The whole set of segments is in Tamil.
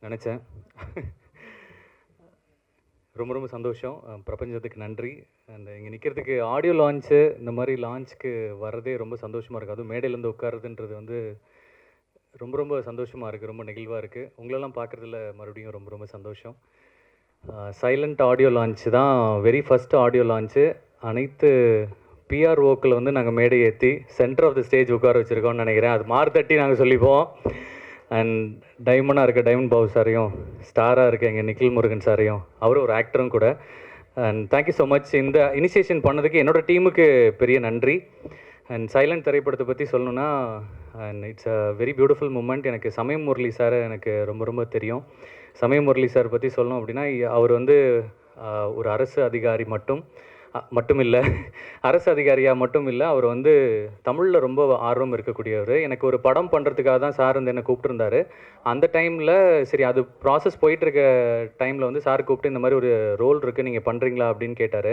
நினச்சேன். ரொம்ப ரொம்ப சந்தோஷம். பிரபஞ்சத்துக்கு நன்றி. அண்ட் இங்கே நிற்கிறதுக்கு ஆடியோ லான்ச்சு இந்த மாதிரி லான்ச்சுக்கு வர்றதே ரொம்ப சந்தோஷமாக இருக்குது. அதுவும் மேடையிலேருந்து உட்காருதுன்றது வந்து ரொம்ப ரொம்ப சந்தோஷமாக இருக்குது, ரொம்ப நெகிழ்வாக இருக்குது. உங்களெல்லாம் பார்க்குறதுல மறுபடியும் ரொம்ப ரொம்ப சந்தோஷம். சைலண்ட் ஆடியோ லான்ச்சு தான் வெரி ஃபஸ்ட்டு ஆடியோ லான்ச்சு. அனைத்து பிஆர்ஓக்கள் வந்து நாங்கள் மேடை ஏற்றி சென்டர் ஆஃப் த ஸ்டேஜ் உட்கார வச்சுருக்கோம்னு நினைக்கிறேன். அது மார்த்தட்டி நாங்கள் சொல்லிப்போம். அண்ட் டைமண்டாக இருக்க டைமண்ட் பாபு சாரையும், ஸ்டாராக இருக்க எங்கள் நிக்கில் முருகன் சாரையும், அவரும் ஒரு ஆக்டரும் கூட. And thank you so much. இந்த இனிஷியேஷன் பண்ணதுக்கு என்னோடய டீமுக்கு பெரிய நன்றி. அண்ட் சைலண்ட் திரைப்படத்தை பற்றி சொல்லணுன்னா, and it's a very beautiful moment. எனக்கு சமயம் முரளி சாரை எனக்கு ரொம்ப ரொம்ப தெரியும். சமயம் முரளி சார் பற்றி சொல்லணும் அப்படின்னா, அவர் வந்து ஒரு அரசு அதிகாரி மட்டும் இல்லை, அரசு அதிகாரியாக மட்டும் இல்லை, அவர் வந்து தமிழில் ரொம்ப ஆர்வம் இருக்கக்கூடியவர். எனக்கு ஒரு படம் பண்ணுறதுக்காக தான் சார் வந்து என்னை கூப்பிட்டுருந்தாரு. அந்த டைமில் சரி அது ப்ராசஸ் போயிட்டுருக்க டைமில் வந்து சார் கூப்பிட்டு இந்த மாதிரி ஒரு ரோல் இருக்குது, நீங்கள் பண்ணுறீங்களா அப்படின்னு கேட்டார்.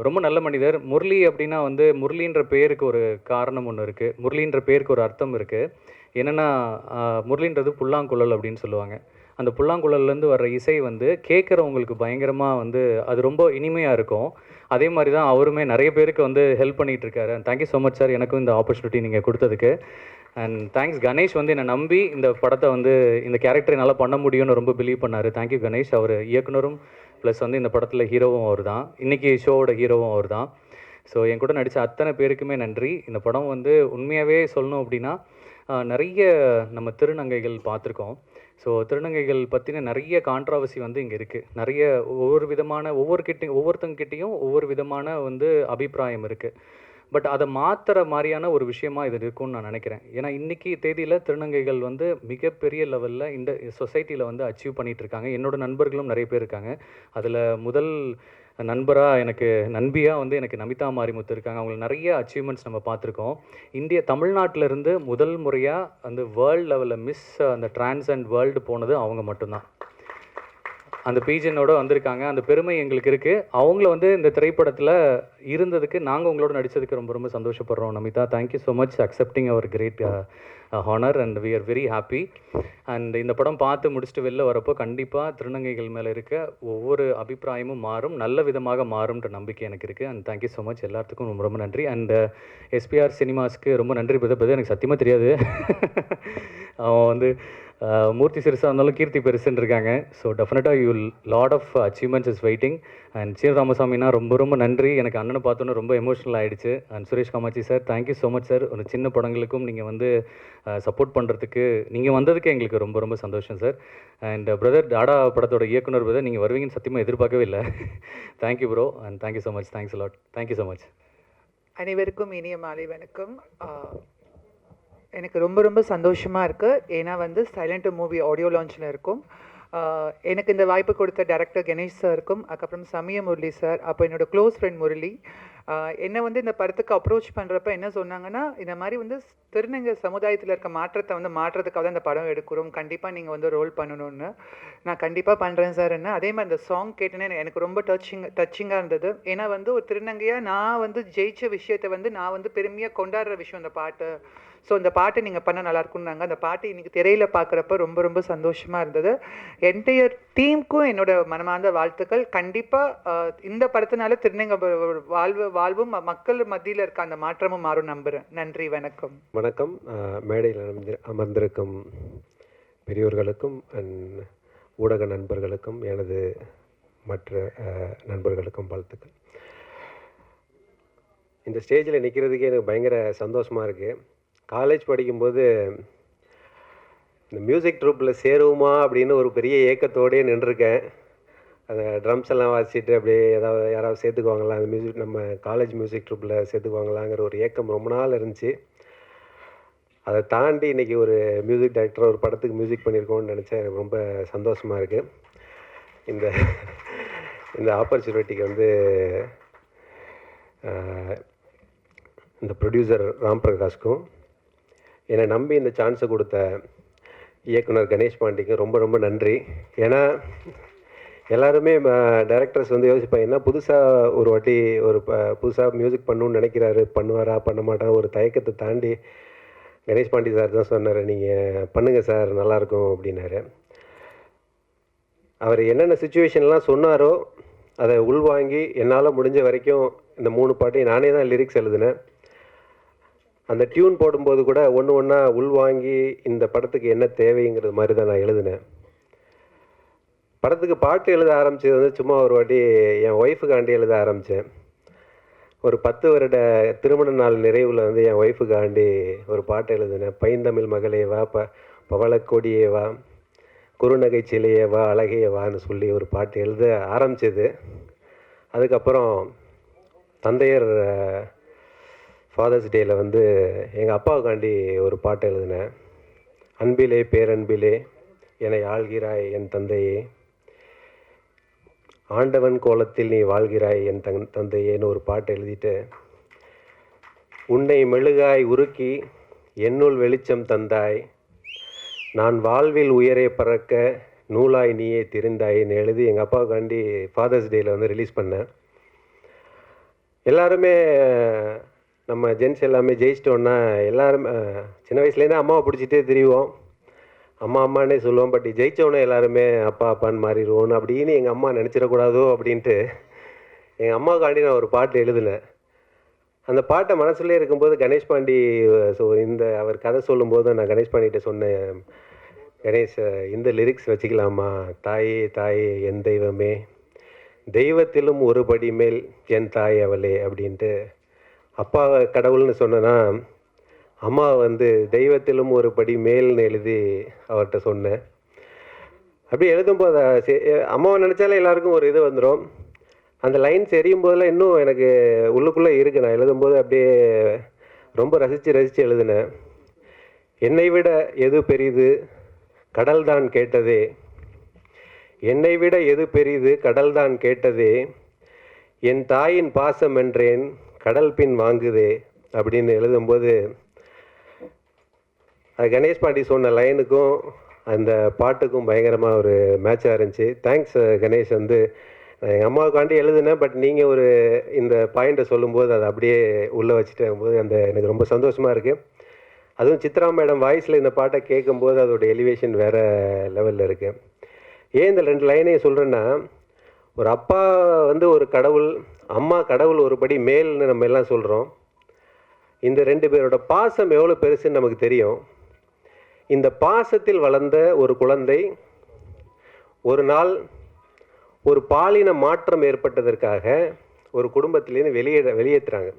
ரொம்ப நல்ல மனிதர். முரளி அப்படின்னா வந்து முரளின்ற பேருக்கு ஒரு காரணம் ஒன்று இருக்குது, முரளின்ற பேருக்கு ஒரு அர்த்தம் இருக்குது. என்னென்னா முரளின்றது புல்லாங்குழல் அப்படின்னு சொல்லுவாங்க. அந்த புல்லாங்குழல்லேருந்து வர்ற இசை வந்து கேட்குறவங்களுக்கு பயங்கரமாக வந்து அது ரொம்ப இனிமையாக இருக்கும். அதே மாதிரி தான் அவருமே நிறைய பேருக்கு வந்து ஹெல்ப் பண்ணிகிட்ருக்காரு. And thank you so much sir, எனக்கும் இந்த ஆப்பர்ச்சுனிட்டி நீங்கள் கொடுத்ததுக்கு. அண்ட் தேங்க்ஸ் கணேஷ், வந்து என்னை நம்பி இந்த படத்தை வந்து இந்த கேரக்டரை என்னால் பண்ண முடியும்னு ரொம்ப பிலீவ் பண்ணார். தேங்க்யூ கணேஷ். அவர் இயக்குனரும் ப்ளஸ் வந்து இந்த படத்தில் ஹீரோவும் அவர் தான், இன்றைக்கி ஷோவோட ஹீரோவும் அவர் தான். ஸோ என் கூட நடித்த அத்தனை பேருக்குமே நன்றி. இந்த படம் வந்து உண்மையாகவே சொல்லணும் அப்படின்னா, நிறைய நம்ம திருநங்கைகள் பார்த்துருக்கோம். ஸோ திருநங்கைகள் பற்றின நிறைய கான்ட்ராவர்சி வந்து இங்கே இருக்குது. நிறைய ஒவ்வொருத்தங்கிட்டையும் ஒவ்வொரு விதமான வந்து அபிப்பிராயம் இருக்குது. பட் அதை மாற்றுற மாதிரியான ஒரு விஷயமா இது இருக்கும்னு நான் நினைக்கிறேன். ஏன்னா இன்றைக்கி தேதியில் திருநங்கைகள் வந்து மிகப்பெரிய லெவலில் இந்த சொசைட்டியில் வந்து அச்சீவ் பண்ணிகிட்ருக்காங்க. என்னோடய நண்பர்களும் நிறைய பேர் இருக்காங்க. அதில் முதல் நண்பியாக வந்து எனக்கு நமிதா மாரிமுத்து இருக்காங்க. அவங்களுக்கு நிறைய அச்சீவ்மெண்ட்ஸ் நம்ம பார்த்துருக்கோம். தமிழ்நாட்டிலேருந்து முதல் முறையாக அந்த வேர்ல்டு லெவலில் மிஸ் அந்த ட்ரான்ஸ் அண்ட் வேர்ல்டு போனது அவங்க மட்டும்தான். அந்த பீஜனோடு வந்திருக்காங்க. அந்த பெருமை எங்களுக்கு இருக்குது. அவங்கள வந்து இந்த திரைப்படத்தில் இருந்ததுக்கு, நாங்கள் உங்களோட நடித்ததுக்கு ரொம்ப ரொம்ப சந்தோஷப்படுறோம். Namitha, thank you so much accepting our great honour and we are very happy. And இந்த படம் பார்த்து முடிச்சுட்டு வெளில வரப்போ கண்டிப்பாக திருநங்கைகள் மேலே இருக்க ஒவ்வொரு அபிப்பிராயமும் மாறும், நல்ல விதமாக மாறும்ன்ற நம்பிக்கை எனக்கு இருக்குது. அண்ட் தேங்க்யூ ஸோ மச் எல்லாத்துக்கும் ரொம்ப ரொம்ப நன்றி. அண்ட் எஸ்பிஆர் சினிமாஸ்க்கு ரொம்ப நன்றி. பதப்பது எனக்கு சத்தியமாக தெரியாது. அவன் வந்து மூர்த்தி சிறுசாக இருந்தாலும் கீர்த்தி பெருசுன்னு இருக்காங்க. ஸோ டெஃபினட்டாக you lot of achievements is waiting. And சீன ராமசாமினா ரொம்ப ரொம்ப நன்றி. எனக்கு அண்ணனை பார்த்தோன்னே ரொம்ப எமோஷனல் ஆகிடுச்சு. And Suresh Kamatchi sir, thank you so much sir. ஒரு சின்ன படங்களுக்கும் நீங்கள் வந்து சப்போர்ட் பண்ணுறதுக்கு நீங்கள் வந்ததுக்கு எங்களுக்கு ரொம்ப ரொம்ப சந்தோஷம் சார். அண்ட் பிரதர் டாடா படத்தோட இயக்குனர் பிரதர், நீங்கள் வருவீங்கன்னு சத்தியமாக எதிர்பார்க்கவே இல்லை. Thank you bro and thank you so much. Thanks lot. Thank you so much. அனைவருக்கும் இனிய மாலை வணக்கம். எனக்கு ரொம்ப ரொம்ப சந்தோஷமாக இருக்குது. ஏன்னா வந்து சைலண்ட் மூவி ஆடியோ லான்ச்சில் இருக்கும். எனக்கு இந்த வாய்ப்பு கொடுத்த டைரக்டர் கணேஷ் சாருக்கும், அதுக்கப்புறம் சமய முரளி சார், அப்போ என்னோடய க்ளோஸ் ஃப்ரெண்ட் முரளி என்னை வந்து இந்த படத்துக்கு அப்ரோச் பண்ணுறப்ப என்ன சொன்னாங்கன்னா, இந்த மாதிரி வந்து திருநங்கை சமுதாயத்தில் இருக்க மாற்றத்தை வந்து மாற்றுறதுக்காக தான் இந்த படம் எடுக்கிறோம், கண்டிப்பாக நீங்கள் வந்து ரோல் பண்ணணும்னு. நான் கண்டிப்பாக பண்ணுறேன் சார். என்ன அதே மாதிரி இந்த சாங் கேட்டேன்னே எனக்கு ரொம்ப டச்சிங்காக இருந்தது. ஏன்னா வந்து ஒரு திருநங்கையாக நான் வந்து ஜெயிச்ச விஷயத்தை வந்து நான் வந்து பெருமையாக கொண்டாடுற விஷயம் இந்த பாட்டு. ஸோ இந்த பாட்டை நீங்கள் பண்ண நல்லாயிருக்குன்னாங்க. அந்த பாட்டு இன்றைக்கி திரையில் பார்க்குறப்ப ரொம்ப ரொம்ப சந்தோஷமாக இருந்தது. என்டையர் டீமுக்கும் என்னோடய மனமார்ந்த வாழ்த்துக்கள். கண்டிப்பாக இந்த படத்தினால திருநங்கை வாழ்வும் மக்கள் மத்தியில் இருக்க அந்த மாற்றமும் மாறும் நம்புகிறேன். நன்றி, வணக்கம். வணக்கம். மேடையில் அமர்ந்திருக்கும் பெரியோர்களுக்கும் ஊடக நண்பர்களுக்கும் எனது மற்ற நண்பர்களுக்கும் வாழ்த்துக்கள். இந்த ஸ்டேஜில் நிற்கிறதுக்கே எனக்கு பயங்கர சந்தோஷமாக இருக்குது. காலேஜ் படிக்கும்போது இந்த மியூசிக் ட்ரூப்பில் சேருவோமா அப்படின்னு ஒரு பெரிய ஏக்கத்தோடே நின்றுருக்கேன். அந்த ட்ரம்ஸ் எல்லாம் வாசிச்சுட்டு அப்படியே யாராவது சேர்த்துக்குவாங்களா, அந்த நம்ம காலேஜ் மியூசிக் ட்ரூப்பில் சேர்த்துக்குவாங்களாங்கிற ஒரு ஏக்கம் ரொம்ப நாள் இருந்துச்சு. அதை தாண்டி இன்றைக்கி ஒரு மியூசிக் டைரக்டர் ஒரு படத்துக்கு மியூசிக் பண்ணியிருக்கோன்னு நினச்சா எனக்கு ரொம்ப சந்தோஷமாக இருக்குது. இந்த ஆப்பர்ச்சுனிட்டிக்கு வந்து இந்த ப்ரொடியூசர் ராம் பிரகாஷ்க்கும், என்னை நம்பி இந்த சான்ஸை கொடுத்த இயக்குனர் கணேஷ் பாண்டிக்கும் ரொம்ப ரொம்ப நன்றி. ஏன்னா எல்லாருமே டைரக்டர்ஸ் வந்து யோசிப்பாங்க, என்ன புதுசாக ஒரு வாட்டி புதுசாக மியூசிக் பண்ணணுன்னு நினைக்கிறாரு, பண்ணுவாரா பண்ண மாட்டார், ஒரு தயக்கத்தை தாண்டி கணேஷ் பாண்டி சார் தான் சொன்னார், நீங்கள் பண்ணுங்கள் சார் நல்லாயிருக்கும் அப்படின்னாரு. அவர் என்னென்ன சுச்சுவேஷன்லாம் சொன்னாரோ அதை உள்வாங்கி என்னால் முடிஞ்ச வரைக்கும் இந்த 3 பாட்டையும் நானே தான் லிரிக்ஸ் எழுதினேன். அந்த டியூன் போடும்போது கூட ஒன்று ஒன்றா உள்வாங்கி இந்த படத்துக்கு என்ன தேவைங்கிறது மாதிரி தான் நான் எழுதினேன். படத்துக்கு பாட்டு எழுத ஆரம்பித்தது வந்து சும்மா ஒரு வாட்டி என் ஒய்ஃபுக்காண்டி எழுத ஆரம்பித்தேன். ஒரு 10 வருட திருமண நாள் நிறைவில் வந்து என் ஒய்ஃபுக்காண்டி ஒரு பாட்டு எழுதினேன். பைந்தமிழ் மகளே வா, பவளக்கொடியே வா, குறுநகை சிலையே வா, அழகையே வான்னு சொல்லி ஒரு பாட்டு எழுத ஆரம்பிச்சது. அதுக்கப்புறம் தந்தையர் ஃபாதர்ஸ் டேயில் வந்து எங்கள் அப்பாவுக்காண்டி ஒரு பாட்டு எழுதினேன். அன்பிலே பேரன்பிலே என்னை ஆள்கிறாய் என் தந்தையே, ஆண்டவன் கோலத்தில் நீ வாழ்கிறாய் என் தந்தையேன்னு ஒரு பாட்டு எழுதிட்டு, உன்னை மெழுகாய் உருக்கி என்னுள் வெளிச்சம் தந்தாய், நான் வாழ்வில் உயரே பறக்க நூலாய் நீயே திரிந்தாயின்னு எழுதி எங்கள் அப்பாவுக்காண்டி ஃபாதர்ஸ் டேயில் வந்து ரிலீஸ் பண்ணேன். எல்லாருமே நம்ம ஜென்ஸ் எல்லாமே ஜெயிச்சிட்டோன்னா எல்லாரும் சின்ன வயசுலேருந்தே அம்மாவை பிடிச்சிட்டே திரிவோம், அம்மா அம்மானே சொல்லுவோம். பட் ஜெயித்தவொன்னே எல்லாருமே அப்பா அப்பான்னு மாறிடுவோன்னு அப்படின்னு எங்கள் அம்மா நினச்சிடக்கூடாதோ அப்படின்ட்டு எங்கள் அம்மாவுக்காண்டி நான் ஒரு பாட்டு எழுதினேன். அந்த பாட்டை மனசுலேயே இருக்கும்போது கணேஷ் பாண்டி இந்த அவர் கதை சொல்லும்போது நான் கணேஷ் பாண்டிகிட்ட சொன்னேன், கணேஷ் இந்த லிரிக்ஸ் வச்சுக்கலாமா, தாயே தாயே என் தெய்வமே, தெய்வத்திலும் ஒரு படி மேல் என் தாய் அவளே அப்படின்ட்டு. அப்பா கடவுள்னு சொன்னேன்னா அம்மா வந்து தெய்வத்திலும் ஒரு படி மேல்னு எழுதி அவர்கிட்ட சொன்னேன். அப்படி எழுதும்போது அம்மாவை நினச்சாலே எல்லாருக்கும் ஒரு இது வந்துடும். அந்த லைன்ஸ் எரியும் போதெல்லாம் இன்னும் எனக்கு உள்ளுக்குள்ளே இருக்குது. நான் எழுதும்போது அப்படியே ரொம்ப ரசித்து எழுதினேன். என்னை விட எது பெரிது கடல் தான் கேட்டதே, என்னை விட எது பெரிது கடல் தான் கேட்டதே, என் தாயின் பாசம் என்றேன் கடல் பின் வாங்குதே அப்படின்னு எழுதும்போது அது கணேஷ் பாண்டி சொன்ன லைனுக்கும் அந்த பாட்டுக்கும் பயங்கரமாக ஒரு மேட்சாக இருந்துச்சு. தேங்க்ஸ் கணேஷ். வந்து எங்கள் அம்மாவுக்காண்டி எழுதுனேன், பட் நீங்கள் ஒரு இந்த பாயிண்ட்டை சொல்லும்போது அதை அப்படியே உள்ளே வச்சுட்டு போது அந்த எனக்கு ரொம்ப சந்தோஷமாக இருக்குது. அதுவும் சித்ரா மேடம் வாய்ஸில் இந்த பாட்டை கேட்கும்போது அதோட எலிவேஷன் வேறு லெவலில் இருக்குது. ஏன் இந்த 2 லைனையும் சொல்கிறேன்னா, ஒரு அப்பா வந்து ஒரு கடவுள், அம்மா கடவுள் ஒரு படி மேல்னு நம்ம எல்லாம் சொல்கிறோம். இந்த 2 பேரோட பாசம் எவ்வளோ பெருசுன்னு நமக்கு தெரியும். இந்த பாசத்தில் வளர்ந்த ஒரு குழந்தை ஒரு நாள் ஒரு பாலின மாற்றம் ஏற்பட்டதற்காக ஒரு குடும்பத்திலேருந்து வெளியேற்றுறாங்க.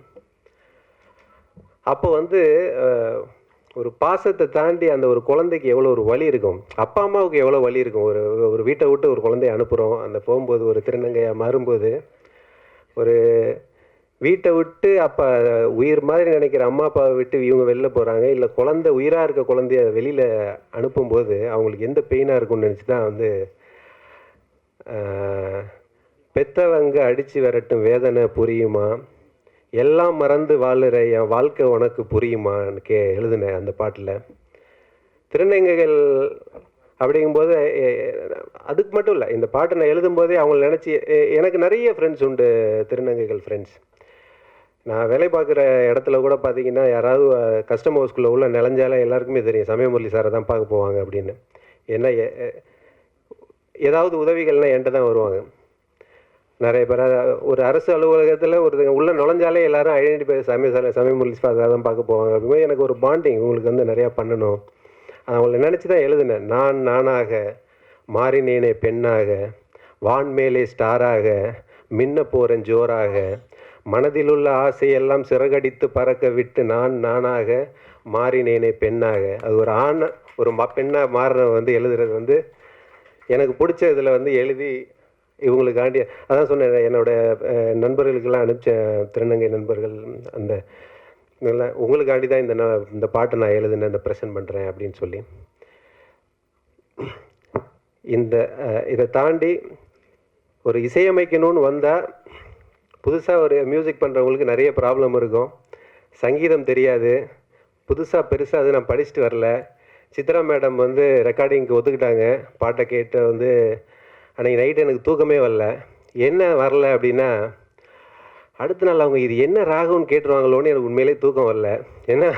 அப்போ வந்து ஒரு பாசத்தை தாண்டி அந்த ஒரு குழந்தைக்கு எவ்வளோ ஒரு வலி இருக்கும், அப்பா அம்மாவுக்கு எவ்வளோ வலி இருக்கும். ஒரு வீட்டை விட்டு ஒரு குழந்தைய அனுப்புகிறோம், அந்த போகும்போது ஒரு திருநங்கையாக மாறும்போது, ஒரு வீட்டை விட்டு அப்போ உயிர் மாதிரி நினைக்கிற அம்மா அப்பாவை விட்டு இவங்க வெளில போகிறாங்க, இல்லை குழந்தை உயிராக இருக்க குழந்தைய வெளியில் அனுப்பும்போது அவங்களுக்கு எந்த பெயினாக இருக்கும்னு நினச்சி தான் வந்து பெத்தவங்க அடித்து விரட்டும் வேதனை புரியுமா, எல்லாம் மறந்து வாழுற என் வாழ்க்கை உனக்கு புரியுமான்னு எழுதினேன் அந்த பாட்டில். திருநங்கைகள் அப்படிங்கும்போது அதுக்கு மட்டும் இல்லை, இந்த பாட்டை நான் எழுதும்போதே அவங்கள நினச்சி எனக்கு நிறைய ஃப்ரெண்ட்ஸ் உண்டு, திருநங்கைகள் ஃப்ரெண்ட்ஸ். நான் வேலை பார்க்குற இடத்துல கூட பார்த்தீங்கன்னா யாராவது கஸ்டமர்ஸ்குள்ளே உள்ள நிலஞ்சாலே எல்லாருக்குமே தெரியும் சமயமுரளி சாரை தான் பார்க்க போவாங்க அப்படின்னு. ஏன்னா ஏதாவது உதவிகள்னால் என்கிட்ட தான் வருவாங்க நிறைய பேர். ஒரு அரசு அலுவலகத்தில் ஒருத்தங்க உள்ளே நுழைஞ்சாலே எல்லாரும் ஐடென்டிஃபை சமயமுரளி சாரை தான் பார்க்க போவாங்க. அப்படிங்கும்போது எனக்கு ஒரு பாண்டிங், உங்களுக்கு வந்து நிறையா பண்ணணும். அவங்கள நினச்சி தான் எழுதினேன். நான் நானாக மாறினேனே பெண்ணாக, வான்மேலே ஸ்டாராக மின்ன போகிறேன் ஜோராக, மனதிலுள்ள ஆசையெல்லாம் சிறகடித்து பறக்க விட்டு நான் நானாக மாறினேனே பெண்ணாக. அது ஒரு ஆண் ஒரு பெண்ணாக மாறின வந்து எழுதுறது வந்து எனக்கு பிடிச்ச இதில் வந்து எழுதி இவங்களுக்காண்டி அதான் சொன்னேன். என்னோடய நண்பர்களுக்கெல்லாம் அனுப்பிச்ச திருநங்கை நண்பர்கள் அந்த நல்லா உங்களுக்காண்டி தான் இந்த பாட்டை நான் எழுதுனேன், இந்த ப்ரெசென்ட் பண்ணுறேன் அப்படின்னு சொல்லி. இதை தாண்டி ஒரு இசையமைக்கணும்னு வந்தால் புதுசாக ஒரு மியூசிக் பண்ணுறவங்களுக்கு நிறைய ப்ராப்ளம் இருக்கும். சங்கீதம் தெரியாது, புதுசாக பெருசாக அது நான் படிச்சுட்டு வரல. சித்ரா மேடம் வந்து ரெக்கார்டிங்க்கு ஒத்துக்கிட்டாங்க. பாட்டை கேட்டு வந்து அன்றைக்கி நைட்டு எனக்கு தூக்கமே வரல. என்ன வரல அப்படின்னா, அடுத்த நாள் அவங்க இது என்ன ராகம்னு கேட்டுருவாங்களோன்னு எனக்கு உண்மையிலே தூக்கம் வரல. ஏன்னா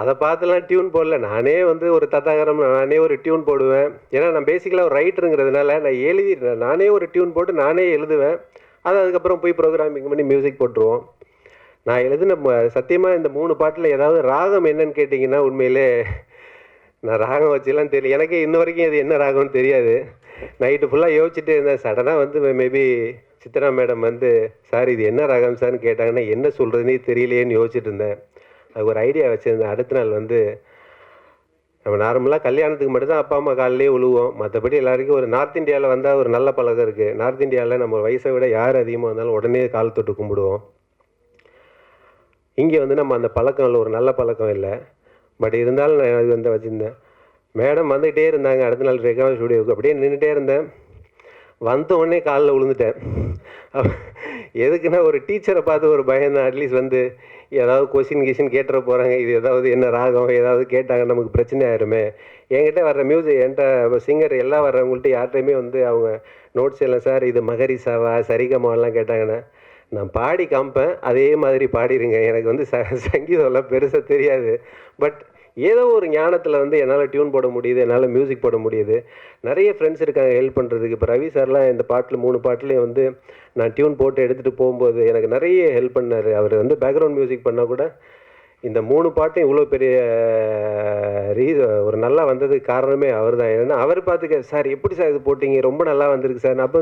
அதை பார்த்துலாம் டியூன் போடல. நானே வந்து ஒரு தத்தாகரம் நானே ஒரு டியூன் போடுவேன். ஏன்னா நான் பேசிக்கலாக ஒரு ரைட்டருங்கிறதுனால நான் எழுதிடுறேன். நானே ஒரு டியூன் போட்டு நானே எழுதுவேன். அதை அதுக்கப்புறம் போய் ப்ரோக்ராமிங் பண்ணி மியூசிக் போட்டுருவோம். நான் எழுதின சத்தியமாக இந்த 3 பாட்டில் ஏதாவது ராகம் என்னன்னு கேட்டிங்கன்னா உண்மையிலே நான் ராகம் வச்சுலாம் தெரியல. எனக்கே இன்ன வரைக்கும் இது என்ன ராகம்னு தெரியாது. நைட்டு ஃபுல்லாக யோசிச்சுட்டே இருந்தேன். சடனாக வந்து மேபி சித்ரா மேடம் வந்து சார் இது என்ன ராகம் சார்னு கேட்டாங்கன்னா என்ன சொல்கிறதுனே தெரியலையேன்னு யோசிச்சுட்டு இருந்தேன். அது ஒரு ஐடியா வச்சுருந்தேன். அடுத்த நாள் வந்து நம்ம நார்மலாக கல்யாணத்துக்கு மட்டும்தான் அப்பா அம்மா காலிலே உழுவோம். மற்றபடி எல்லாருக்கும் ஒரு நார்த் இந்தியாவில் வந்தால் ஒரு நல்ல பழக்கம் இருக்குது. நார்த் இந்தியாவில் நம்ம வயசை விட யார் அதிகமாக வந்தாலும் உடனே கால் தொட்டு கும்பிடுவோம். இங்கே வந்து நம்ம அந்த பழக்கம் இல்லை, ஒரு நல்ல பழக்கம் இல்லை. பட் இருந்தாலும் நான் அது வந்து வச்சுருந்தேன். மேடம் வந்துக்கிட்டே இருந்தாங்க. அடுத்த நாள் ரெக்கார்ட் ஸ்டுடியோவுக்கு அப்படியே நின்றுட்டே இருந்தேன். வந்த உடனே காலில் விழுந்துட்டேன். எதுக்குன்னா ஒரு டீச்சரை பார்த்து ஒரு பயந்தான். அட்லீஸ்ட் வந்து ஏதாவது கொஷின் கேட்டுற போகிறாங்க, இது ஏதாவது என்ன ராகம் ஏதாவது கேட்டாங்க நமக்கு பிரச்சனை ஆயிருமே. என்கிட்ட வர்ற மியூசிக் என்கிட்ட சிங்கர் எல்லாம் வர்றவங்கள்ட்ட யார்கிட்டையுமே வந்து அவங்க நோட்ஸ் எல்லாம் சார் இது மகரிசாவா சரிகமாவெல்லாம் கேட்டாங்கன்னா நான் பாடி காமிப்பேன், அதே மாதிரி பாடிடுங்க. எனக்கு வந்து சங்கீதம்லாம் பெருசாக தெரியாது. பட் ஏதோ ஒரு ஞானத்தில் வந்து என்னால் டியூன் போட முடியுது, என்னால் மியூசிக் போட முடியுது. நிறைய ஃப்ரெண்ட்ஸ் இருக்காங்க ஹெல்ப் பண்ணுறதுக்கு. இப்போ ரவி சார்லாம் இந்த பாட்டில் 3 பாட்டிலையும் வந்து நான் டியூன் போட்டு எடுத்துகிட்டு போகும்போது எனக்கு நிறைய ஹெல்ப் பண்ணார். அவர் வந்து பேக்ரவுண்ட் மியூசிக் பண்ணால் கூட இந்த 3 பாட்டும் இவ்வளோ பெரிய ஒரு நல்லா வந்ததுக்கு காரணமே அவர் தான். ஏன்னா அவர் பார்த்துக்க சார் எப்படி சார் இது போட்டிங்க, ரொம்ப நல்லா வந்திருக்கு சார். அப்போ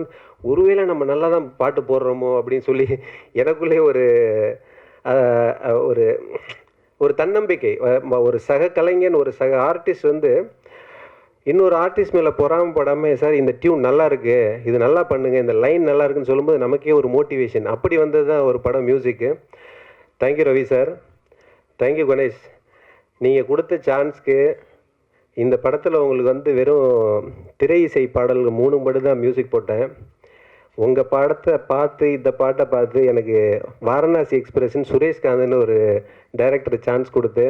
ஒருவேளை நம்ம நல்லா தான் பாட்டு போடுறோமோ அப்படின்னு சொல்லி எனக்குள்ளே ஒரு ஒரு ஒரு தன்னம்பிக்கை. ஒரு சக கலைஞன் ஒரு சக ஆர்டிஸ்ட் வந்து இன்னொரு ஆர்டிஸ்ட் மேலே பொறாமப்படாமல் சார் இந்த டியூன் நல்லா இருக்குது, இது நல்லா பண்ணுங்கள், இந்த லைன் நல்லா இருக்குன்னு சொல்லும்போது நமக்கே ஒரு மோட்டிவேஷன். அப்படி வந்தது தான் ஒரு படம் மியூசிக்கு. Thank you Ravi sir, thank you Ganesh. நீங்கள் கொடுத்த சான்ஸ்க்கு இந்த படத்தில் உங்களுக்கு வந்து வெறும் திரை இசை பாடல்கள் 3 மட்டும் தான் மியூசிக் போட்டேன். உங்கள் படத்தை பார்த்து இந்த பாட்டை பார்த்து எனக்கு வாரணாசி எக்ஸ்பிரஸ்ன்னு சுரேஷ்காந்தன்னு ஒரு டைரக்டர் சான்ஸ் கொடுத்து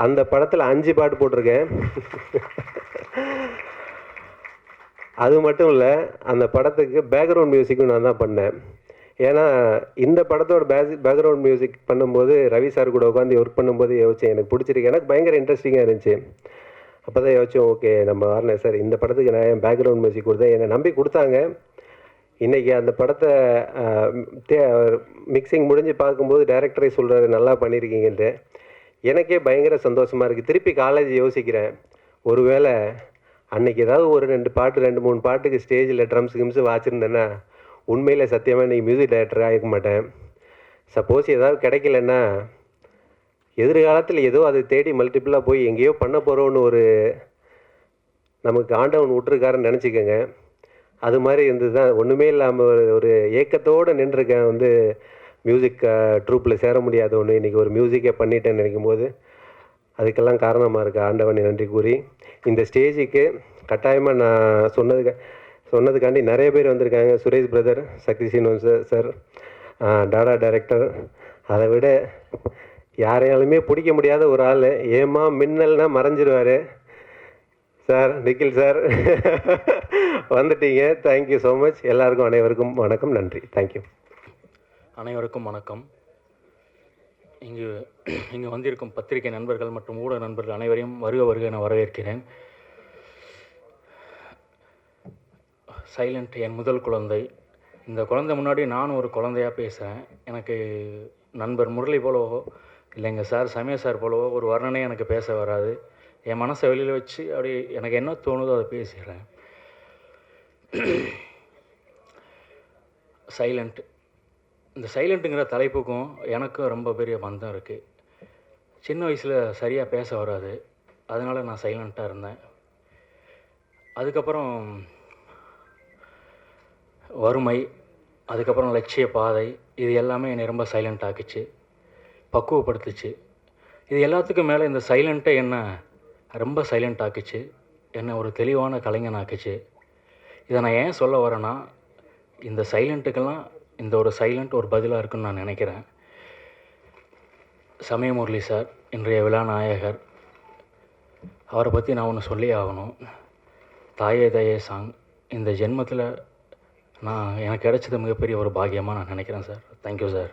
அந்த படத்தில் 5 பாட்டு போட்டிருக்கேன். அது மட்டும் இல்லை, அந்த படத்துக்கு பேக்ரவுண்ட் மியூசிக்கும் நான் தான் பண்ணேன். ஏன்னா இந்த படத்தோட பேக்ரவுண்ட் மியூசிக் பண்ணும்போது ரவி சார் கூட உட்காந்து ஒர்க் பண்ணும்போது யோசிச்சேன் எனக்கு பிடிச்சிருக்கு, எனக்கு பயங்கர இன்ட்ரெஸ்டிங்காக இருந்துச்சு. அப்போ தான் யோசிச்சோம் ஓகே நம்ம வாரண சார் இந்த படத்துக்கு நான் என் பேக்ரவுண்ட் மியூசிக் கொடுத்தேன். என்னை நம்பி கொடுத்தாங்க. இன்றைக்கி அந்த படத்தை மிக்சிங் முடிஞ்சு பார்க்கும்போது டைரக்டரே சொல்கிறாரு நல்லா பண்ணியிருக்கீங்கன்ட்டு. எனக்கே பயங்கர சந்தோஷமாக இருக்குது. திருப்பி காலேஜ் யோசிக்கிறேன், ஒருவேளை அன்றைக்கி ஏதாவது ஒரு 2-3 பாட்டுக்கு ஸ்டேஜில் ட்ரம்ஸ் கிம்ஸு வாச்சிருந்தேன்னா உண்மையில் சத்தியமாக இன்றைக்கி மியூசிக் டைரக்டராக ஆகிக்க மாட்டேன். சப்போஸ் ஏதாவது கிடைக்கலன்னா எதிர்காலத்தில் ஏதோ அதை தேடி மல்டிப்புளாக போய் எங்கேயோ பண்ண போகிறோன்னு ஒரு நமக்கு ஆண்டவன் விட்டுருக்காருன்னு நினச்சிக்கோங்க. அது மாதிரி இருந்தது தான். ஒன்றுமே இல்லாமல் ஒரு ஏக்கத்தோடு நின்றுருக்கேன். வந்து மியூசிக் ட்ரூப்பில் சேர முடியாத ஒன்று இன்றைக்கி ஒரு மியூசிக்கை பண்ணிட்டேன்னு நினைக்கும் போது அதுக்கெல்லாம் காரணமாக இருக்குது ஆண்டவனை நன்றி கூறி. இந்த ஸ்டேஜுக்கு கட்டாயமாக நான் சொன்னதுக்காண்டி நிறைய பேர் வந்திருக்காங்க. சுரேஷ் பிரதர், சக்தி சீனிவாஸ் சார், டாடா டைரக்டர், அதை விட யாரையாலுமே பிடிக்க முடியாத ஒரு ஆள், ஏமா மின்னல்னா மறைஞ்சிருவார் சார், நிக்கில் சார் வந்துட்டீங்க. Thank you so much. எல்லாருக்கும் அனைவருக்கும் வணக்கம், நன்றி, தேங்க்யூ. அனைவருக்கும் வணக்கம். இங்கு வந்திருக்கும் பத்திரிகை நண்பர்கள் மற்றும் ஊடக நண்பர்கள் அனைவரையும் வருக என வரவேற்கிறேன். சைலண்ட் என் முதல் குழந்தை. இந்த குழந்தை முன்னாடி நானும் ஒரு குழந்தையாக பேசுகிறேன். எனக்கு நண்பர் முரளி போலவோ இல்லை எங்கள் சார் சமய சார் போலவோ ஒரு வர்ணனை எனக்கு பேச வராது. என் மனசை வெளியில் வச்சு அப்படி எனக்கு என்ன தோணுதோ அதை பேசிடுறேன். சைலண்ட், இந்த சைலண்ட்டுங்கிற தலைப்புக்கும் எனக்கும் ரொம்ப பெரிய பந்தம் இருக்குது. சின்ன வயசில் சரியாக பேச வராது, அதனால் நான் சைலண்ட்டாக இருந்தேன். அதுக்கப்புறம் வறுமை, அதுக்கப்புறம் லட்சிய பாதை, இது எல்லாமே என்னை ரொம்ப சைலண்ட் ஆக்குச்சு, பக்குவப்படுத்துச்சு. இது எல்லாத்துக்கும் மேலே இந்த சைலண்ட்டை என்ன ரொம்ப சைலண்ட் ஆக்குச்சு, என்னை ஒரு தெளிவான கலைஞன் ஆக்குச்சு. இதை நான் ஏன் சொல்ல வரேன்னா, இந்த சைலண்ட்டுக்கெல்லாம் இந்த ஒரு சைலண்ட் ஒரு பதிலாக இருக்குன்னு நான் நினைக்கிறேன். சமயமுரளி சார் இன்றைய விழா நாயகர், அவரை பற்றி நான் ஒன்று சொல்லி ஆகணும். தாயே தயே சாங் இந்த ஜென்மத்தில் எனக்கு கிடைச்சது மிகப்பெரிய ஒரு பாக்கியமாக நான் நினைக்கிறேன் சார். Thank you sir.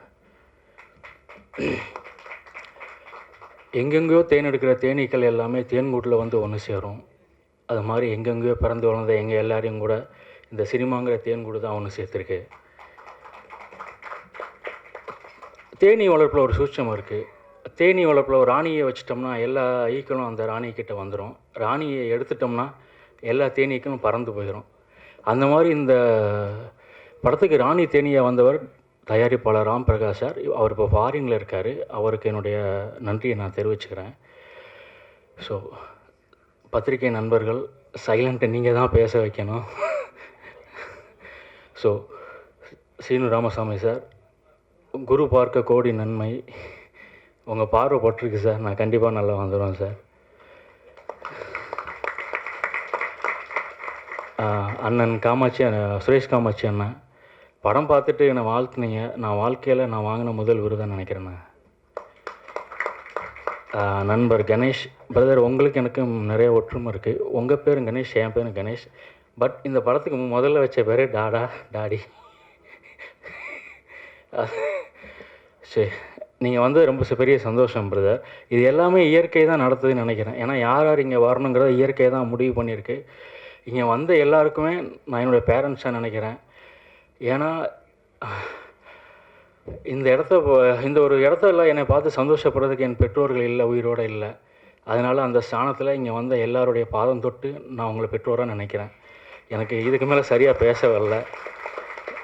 எங்கெங்கேயோ தேன் எடுக்கிற தேனீக்கள் எல்லாமே தேன்கூட்டில் வந்து ஒன்று சேரும். அது மாதிரி எங்கெங்கேயோ பிறந்து வளர்ந்த எங்கள் எல்லாரையும் கூட இந்த சினிமாங்கிற தேன்கூடு தான் ஒன்று சேர்த்துருக்கு. தேனீ வளர்ப்பில் ஒரு சூட்சம் இருக்குது. தேனீ வளர்ப்பில் ஒரு ராணியை வச்சிட்டோம்னா எல்லா ஈக்களும் அந்த ராணிக்கிட்ட வந்துடும். ராணியை எடுத்துட்டோம்னா எல்லா தேனீக்களும் பறந்து போயிடும். அந்த மாதிரி இந்த படத்துக்கு ராணி தேனியாக வந்தவர் தயாரிப்பாளர் ராம் பிரகாஷ் சார். அவர் இப்போ ஃபாரினில் இருக்கார். அவருக்கு என்னுடைய நன்றியை நான் தெரிவிச்சுக்கிறேன். ஸோ பத்திரிகை நண்பர்கள், சைலண்ட்டை நீங்கள் தான் பேச வைக்கணும். ஸோ சீனு ராமசாமி சார், குரு பார்க்க கோடி நன்மை. உங்கள் பார்வை பட்டிருக்கு சார். நான் கண்டிப்பாக நல்லா வந்துடுவேன் சார். அண்ணன் காமாட்சி, சுரேஷ் காமாட்சி அண்ணன், படம் பார்த்துட்டு என்னை வாழ்த்துனீங்க. நான் வாழ்க்கையில் நான் வாங்கின முதல் விருதாக நினைக்கிறேண்ணே. நண்பர் கணேஷ் பிரதர், உங்களுக்கு எனக்கும் நிறைய ஒற்றுமை இருக்குது. உங்கள் பேரும் கணேஷ், என் பேரும் கணேஷ். பட் இந்த படத்துக்கு முதல்ல வச்ச பேர் டாடா டாடி. சரி, நீங்கள் வந்து ரொம்ப பெரிய சந்தோஷம் பிரதர். இது எல்லாமே இயற்கை தான் நடத்துதுன்னு நினைக்கிறேன். ஏன்னா யார் யார் இங்கே வரணுங்கிறத இயற்கை தான் முடிவு பண்ணியிருக்கு. இங்கே வந்த எல்லாருக்குமே நான் என்னுடைய பேரண்ட்ஸாக நினைக்கிறேன். ஏன்னா இந்த ஒரு இடத்துல என்னை பார்த்து சந்தோஷப்படுறதுக்கு என் பெற்றோர்கள் இல்லை, உயிரோடு இல்லை. அதனால் அந்த ஸ்தானத்தில் இங்கே வந்த எல்லாருடைய பாதம் தொட்டு நான் உங்களை பெற்றோராக நினைக்கிறேன். எனக்கு இதுக்கு மேலே சரியாக பேச வரல.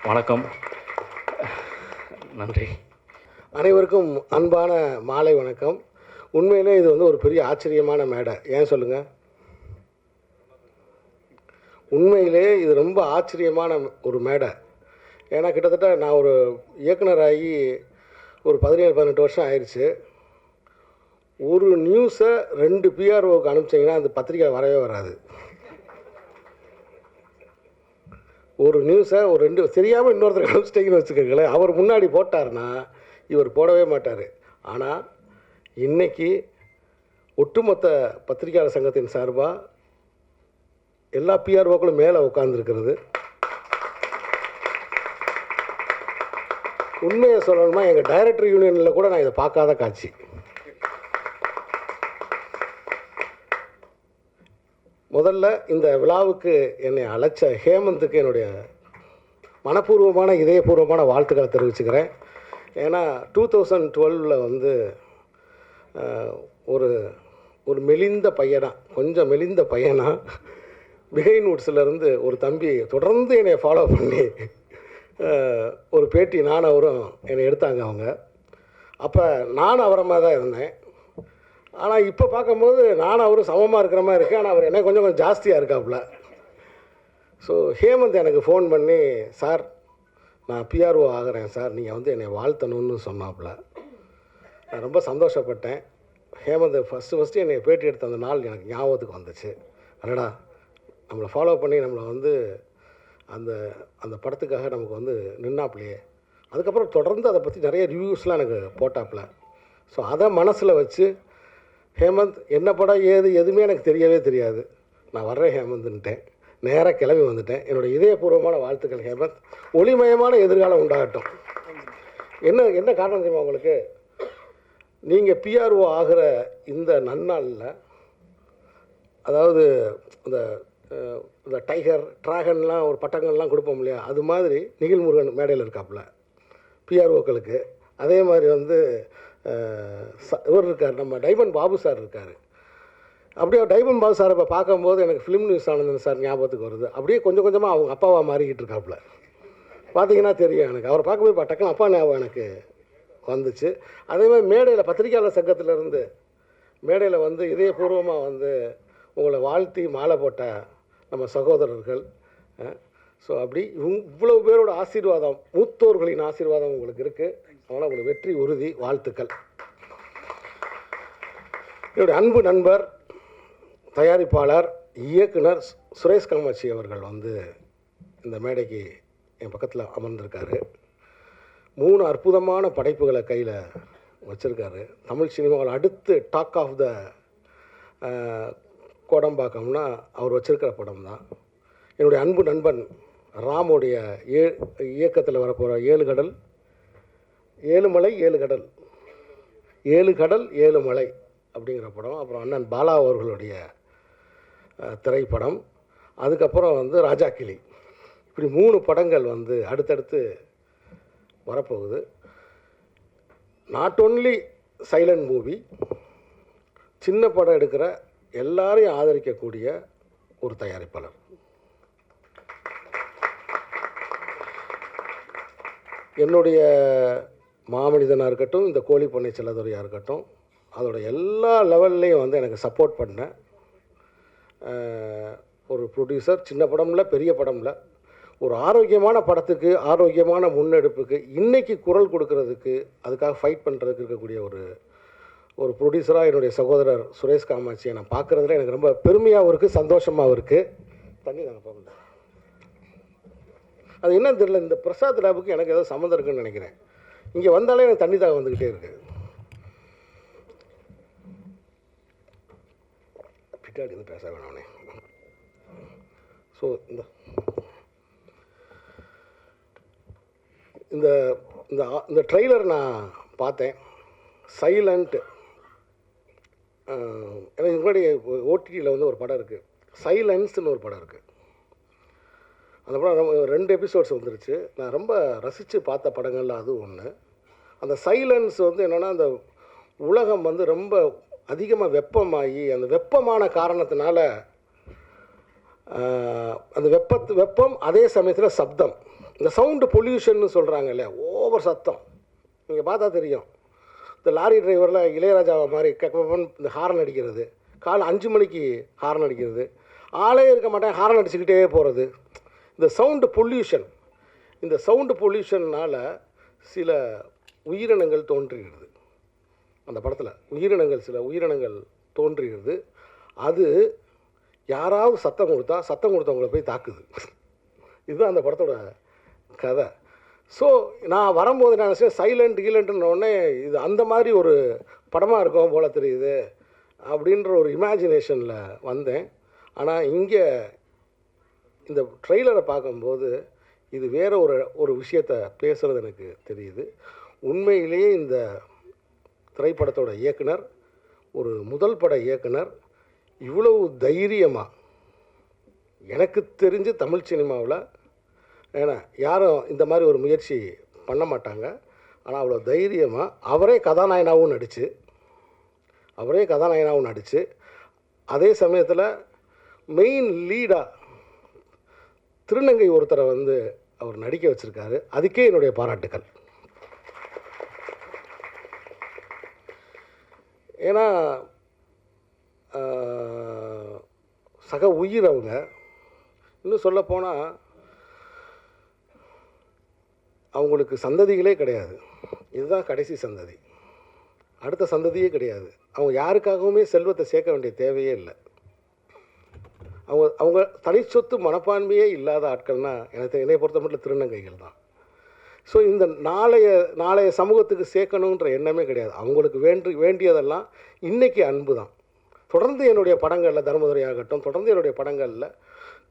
வணக்கம், நன்றி. அனைவருக்கும் அன்பான மாலை வணக்கம். உண்மையிலே இது வந்து ஒரு பெரிய ஆச்சரியமான மேடை. ஏன் சொல்லுங்கள்? உண்மையிலே இது ரொம்ப ஆச்சரியமான ஒரு மேடை. ஏன்னா கிட்டத்தட்ட நான் ஒரு இயக்குனராகி ஒரு 17-18 வருஷம் ஆயிடுச்சு. ஒரு நியூஸை 2 பிஆர்ஓவுக்கு அனுப்பிச்சிங்கன்னா அந்த பத்திரிக்கை வரவே வராது. ஒரு நியூஸை ஒரு 2 தெரியாமல் இன்னொருத்தர் அனுப்பிச்சிட்டிங்கன்னு வச்சுக்கோங்களேன், அவர் முன்னாடி போட்டார்னா இவர் போடவே மாட்டார். ஆனால் இன்றைக்கி ஒட்டுமொத்த பத்திரிகையாளர் சங்கத்தின் சார்பாக எல்லா பிஆர்ஓக்களும் மேலே உட்காந்துருக்கிறது. உண்மையை சொல்லணுமா, எங்கள் டைரக்டர் யூனியனில் கூட நான் இதை பார்க்காத காட்சி. முதல்ல இந்த விழாவுக்கு என்னை அழைச்ச ஹேமந்துக்கு என்னுடைய மனப்பூர்வமான இதயபூர்வமான வாழ்த்துக்களை தெரிவிச்சுக்கிறேன். ஏன்னா 2012 வந்து ஒரு மெலிந்த பையனா, கொஞ்சம் மெலிந்த பையனா பிஹைண்ட் வுட்ஸ்லேருந்து ஒரு தம்பி தொடர்ந்து என்னை ஃபாலோ பண்ணி ஒரு பேட்டி நானும் அவரும் என்னை எடுத்தாங்க அவங்க. அப்போ நானும் அவரை மாதிரி தான் இருந்தேன். ஆனால் இப்போ பார்க்கும்போது நானும் அவரும் சமமாக இருக்கிற மாதிரி இருக்குது. ஆனால் அவர் என்ன கொஞ்சம் ஜாஸ்தியாக இருக்காப்புல. ஸோ ஹேமந்த் எனக்கு ஃபோன் பண்ணி, சார் நான் பிஆர்ஓ ஆகிறேன் சார், நீங்கள் வந்து என்னை வாழ்த்தணும்னு சொன்னாப்புல. நான் ரொம்ப சந்தோஷப்பட்டேன். ஹேமந்த் ஃபஸ்ட்டு என்னை பேட்டி எடுத்த அந்த நாள் எனக்கு ஞாபகத்துக்கு வந்துச்சு. அடடா, நம்மளை ஃபாலோ பண்ணி நம்மளை வந்து அந்த படத்துக்காக நமக்கு வந்து நின்னாப்புலையே. அதுக்கப்புறம் தொடர்ந்து அதை பற்றி நிறைய ரிவ்யூஸ்லாம் எனக்கு போட்டாப்புல. ஸோ அதை மனசில் வச்சு, ஹேமந்த் என்ன படம் எதுவுமே எனக்கு தெரியவே தெரியாது, நான் வர்றேன் ஹேமந்த்ன்ட்டேன். நேராக கிளம்பி வந்துட்டேன். என்னுடைய இதயபூர்வமான வாழ்த்துக்கள் ஹேமந்த். ஒளிமயமான எதிர்காலம் உண்டாகட்டும். என்ன காரணம் தெரியுமா உங்களுக்கு? நீங்கள் பிஆர்ஓ ஆகிற இந்த நன்னாளில், அதாவது இந்த டைகர் ட்ராகன்லாம் ஒரு பட்டங்கள்லாம் கொடுப்போம் இல்லையா, அது மாதிரி நிகில் முருகன் மேடையில் இருக்காப்புல பிஆர்ஓக்களுக்கு. அதே மாதிரி வந்து இவர் இருக்கார், நம்ம டைமண்ட் பாபு சார் இருக்கார். அப்படியே டைமண்ட் பாபு சார் இப்போ பார்க்கும்போது எனக்கு ஃபிலிம் நியூஸ் ஆனந்தன் சார் ஞாபகத்துக்கு வருது. அப்படியே கொஞ்சம் கொஞ்சமாக அவங்க அப்பாவாக மாறிக்கிட்டு இருக்காப்புல. பார்த்தீங்கன்னா தெரியும் எனக்கு. அவரை பார்க்கும்போது டக்குன்னு அப்பா ஞாபகம் எனக்கு வந்துச்சு. அதே மாதிரி மேடையில் பத்திரிகையாளர் சங்கத்திலேருந்து மேடையில் வந்து இதயபூர்வமாக வந்து உங்களை வாழ்த்தி மாலை போட்ட நம்ம சகோதரர்கள். ஸோ அப்படி இவ்வளவு பேரோட ஆசீர்வாதம், மூத்தோர்களின் ஆசீர்வாதம் உங்களுக்கு இருக்குது. அதனால் உங்களுக்கு வெற்றி உறுதி. வாழ்த்துக்கள். என்னுடைய அன்பு நண்பர், தயாரிப்பாளர், இயக்குனர் சுரேஷ் காமாட்சி அவர்கள் வந்து இந்த மேடைக்கு என் பக்கத்தில் அமர்ந்திருக்காரு. 3 அற்புதமான படைப்புகளை கையில் வச்சுருக்காரு. தமிழ் சினிமாவில் அடுத்து டாக் ஆஃப் த கோடம்பாக்கம்னா அவர் வச்சுருக்கிற படம் தான். என்னுடைய அன்பு நண்பன் ராமுடைய இயக்கத்தில் வரப்போகிற 7 கடல் 7 மலை 7 கடல் 7 கடல் 7 மலை அப்படிங்கிற படம், அப்புறம் அண்ணன் பாலா அவர்களுடைய திரைப்படம், அதுக்கப்புறம் வந்து ராஜா கிளி. இப்படி 3 படங்கள் வந்து அடுத்தடுத்து வரப்போகுது. நாட் ஒன்லி சைலண்ட் மூவி, சின்ன படம் எடுக்கிற எல்லாரையும் ஆதரிக்கக்கூடிய ஒரு தயாரிப்பாளர். என்னுடைய மாமனிதனாக இருக்கட்டும், இந்த கோழி பண்ணை செல்லதுரையாக இருக்கட்டும், அதோட எல்லா லெவல்லையும் வந்து எனக்கு சப்போர்ட் பண்ண ஒரு ப்ரொடியூசர். சின்ன படம்ல, பெரிய படம்ல, ஒரு ஆரோக்கியமான படத்துக்கு, ஆரோக்கியமான முன்னெடுப்புக்கு, இன்றைக்கி குரல் கொடுக்கறதுக்கு, அதுக்காக ஃபைட் பண்ணுறதுக்கு இருக்கக்கூடிய ஒரு ப்ரொடியூசராக என்னுடைய சகோதரர் சுரேஷ் காமாட்சியை நான் பார்க்குறதுல எனக்கு ரொம்ப பெருமையாகவும் இருக்குது, சந்தோஷமாகவும் இருக்குது. தண்ணி தாங்க பார்க்கணும். அது என்னன்னு தெரியல, இந்த பிரசாத் லேபுக்கு எனக்கு ஏதோ சம்மந்தம் இருக்குன்னு நினைக்கிறேன். இங்கே வந்தாலே எனக்கு தண்ணி தாக வந்துக்கிட்டே இருக்கு. பின்னாடி வந்து பேச வேணானே. ஸோ இந்த இந்த ட்ரெய்லர் நான் பார்த்தேன். சைலண்ட், எனக்கு முன்னாடி ஓடிடியில் வந்து ஒரு படம் இருக்குது, சைலன்ஸ்னு ஒரு படம் இருக்குது. அந்த படம் 2 எபிசோட்ஸ் வந்துருச்சு. நான் ரொம்ப ரசித்து பார்த்த படங்களில் அதுவும் ஒன்று. அந்த சைலன்ஸ் வந்து என்னென்னா, அந்த உலகம் வந்து ரொம்ப அதிகமாக வெப்பமாகி, அந்த வெப்பமான காரணத்தினால அந்த வெப்பம் அதே சமயத்தில் சப்தம், இந்த சவுண்டு பொல்யூஷன்னு சொல்கிறாங்க இல்லையா, ஓவர் சத்தம். நீங்கள் பார்த்தா தெரியும், இந்த லாரி டிரைவரில் இளையராஜாவை மாதிரி இந்த ஹாரன் அடிக்கிறது, காலை 5 மணிக்கு ஹாரன் அடிக்கிறது, ஆளே இருக்க மாட்டேன் ஹாரன் அடிச்சுக்கிட்டே போகிறது. இந்த சவுண்டு பொல்யூஷன்னால் சில உயிரினங்கள் தோன்றுகிறது. அந்த படத்தில் சில உயிரினங்கள் தோன்றுகிறது. அது யாராவது சத்தம் கொடுத்தவங்களை போய் தாக்குது. இதுதான் அந்த படத்தோட கதை. ஸோ நான் வரும்போது நான் சைலண்ட் கீலண்ட்டுன்னொடனே இது அந்த மாதிரி ஒரு படமாக இருக்கும் போல தெரியுது அப்படின்ற ஒரு இமேஜினேஷனில் வந்தேன். ஆனால் இங்கே இந்த ட்ரெய்லரை பார்க்கும்போது இது வேறு ஒரு விஷயத்தை பேசுகிறது எனக்கு தெரியுது. உண்மையிலேயே இந்த திரைப்படத்தோட இயக்குனர், ஒரு முதல் பட இயக்குனர், இவ்வளவு தைரியமாக, எனக்கு தெரிஞ்சு தமிழ் சினிமாவில் ஏன்னா யாரும் இந்த மாதிரி ஒரு முயற்சி பண்ண மாட்டாங்க. ஆனால் அவ்வளோ தைரியமாக அவரே கதாநாயகனாகவும் நடித்து அதே சமயத்தில் மெயின் லீடாக திருநங்கை ஒருத்தரை வந்து அவர் நடிக்க வச்சுருக்காரு. அதுக்கே என்னுடைய பாராட்டுக்கள். ஏன்னா சக உயிர் அவங்க. இன்னும் சொல்லப்போனால் அவங்களுக்கு சந்ததிகளே கிடையாது. இதுதான் கடைசி சந்ததி, அடுத்த சந்ததியே கிடையாது. அவங்க யாருக்காகவுமே செல்வத்தை சேர்க்க வேண்டிய தேவையே இல்லை. அவங்க தனி சொத்து மனப்பான்மையே இல்லாத ஆட்கள்னால் என்னை பொறுத்த மட்டும் திருநங்கைகள் தான். ஸோ இந்த நாளைய சமூகத்துக்கு சேர்க்கணுன்ற எண்ணமே கிடையாது. அவங்களுக்கு வேண்டியதெல்லாம் இன்றைக்கி அன்பு தான். தொடர்ந்து என்னுடைய படங்களில், தர்மதுரையாகட்டும், தொடர்ந்து என்னுடைய படங்களில்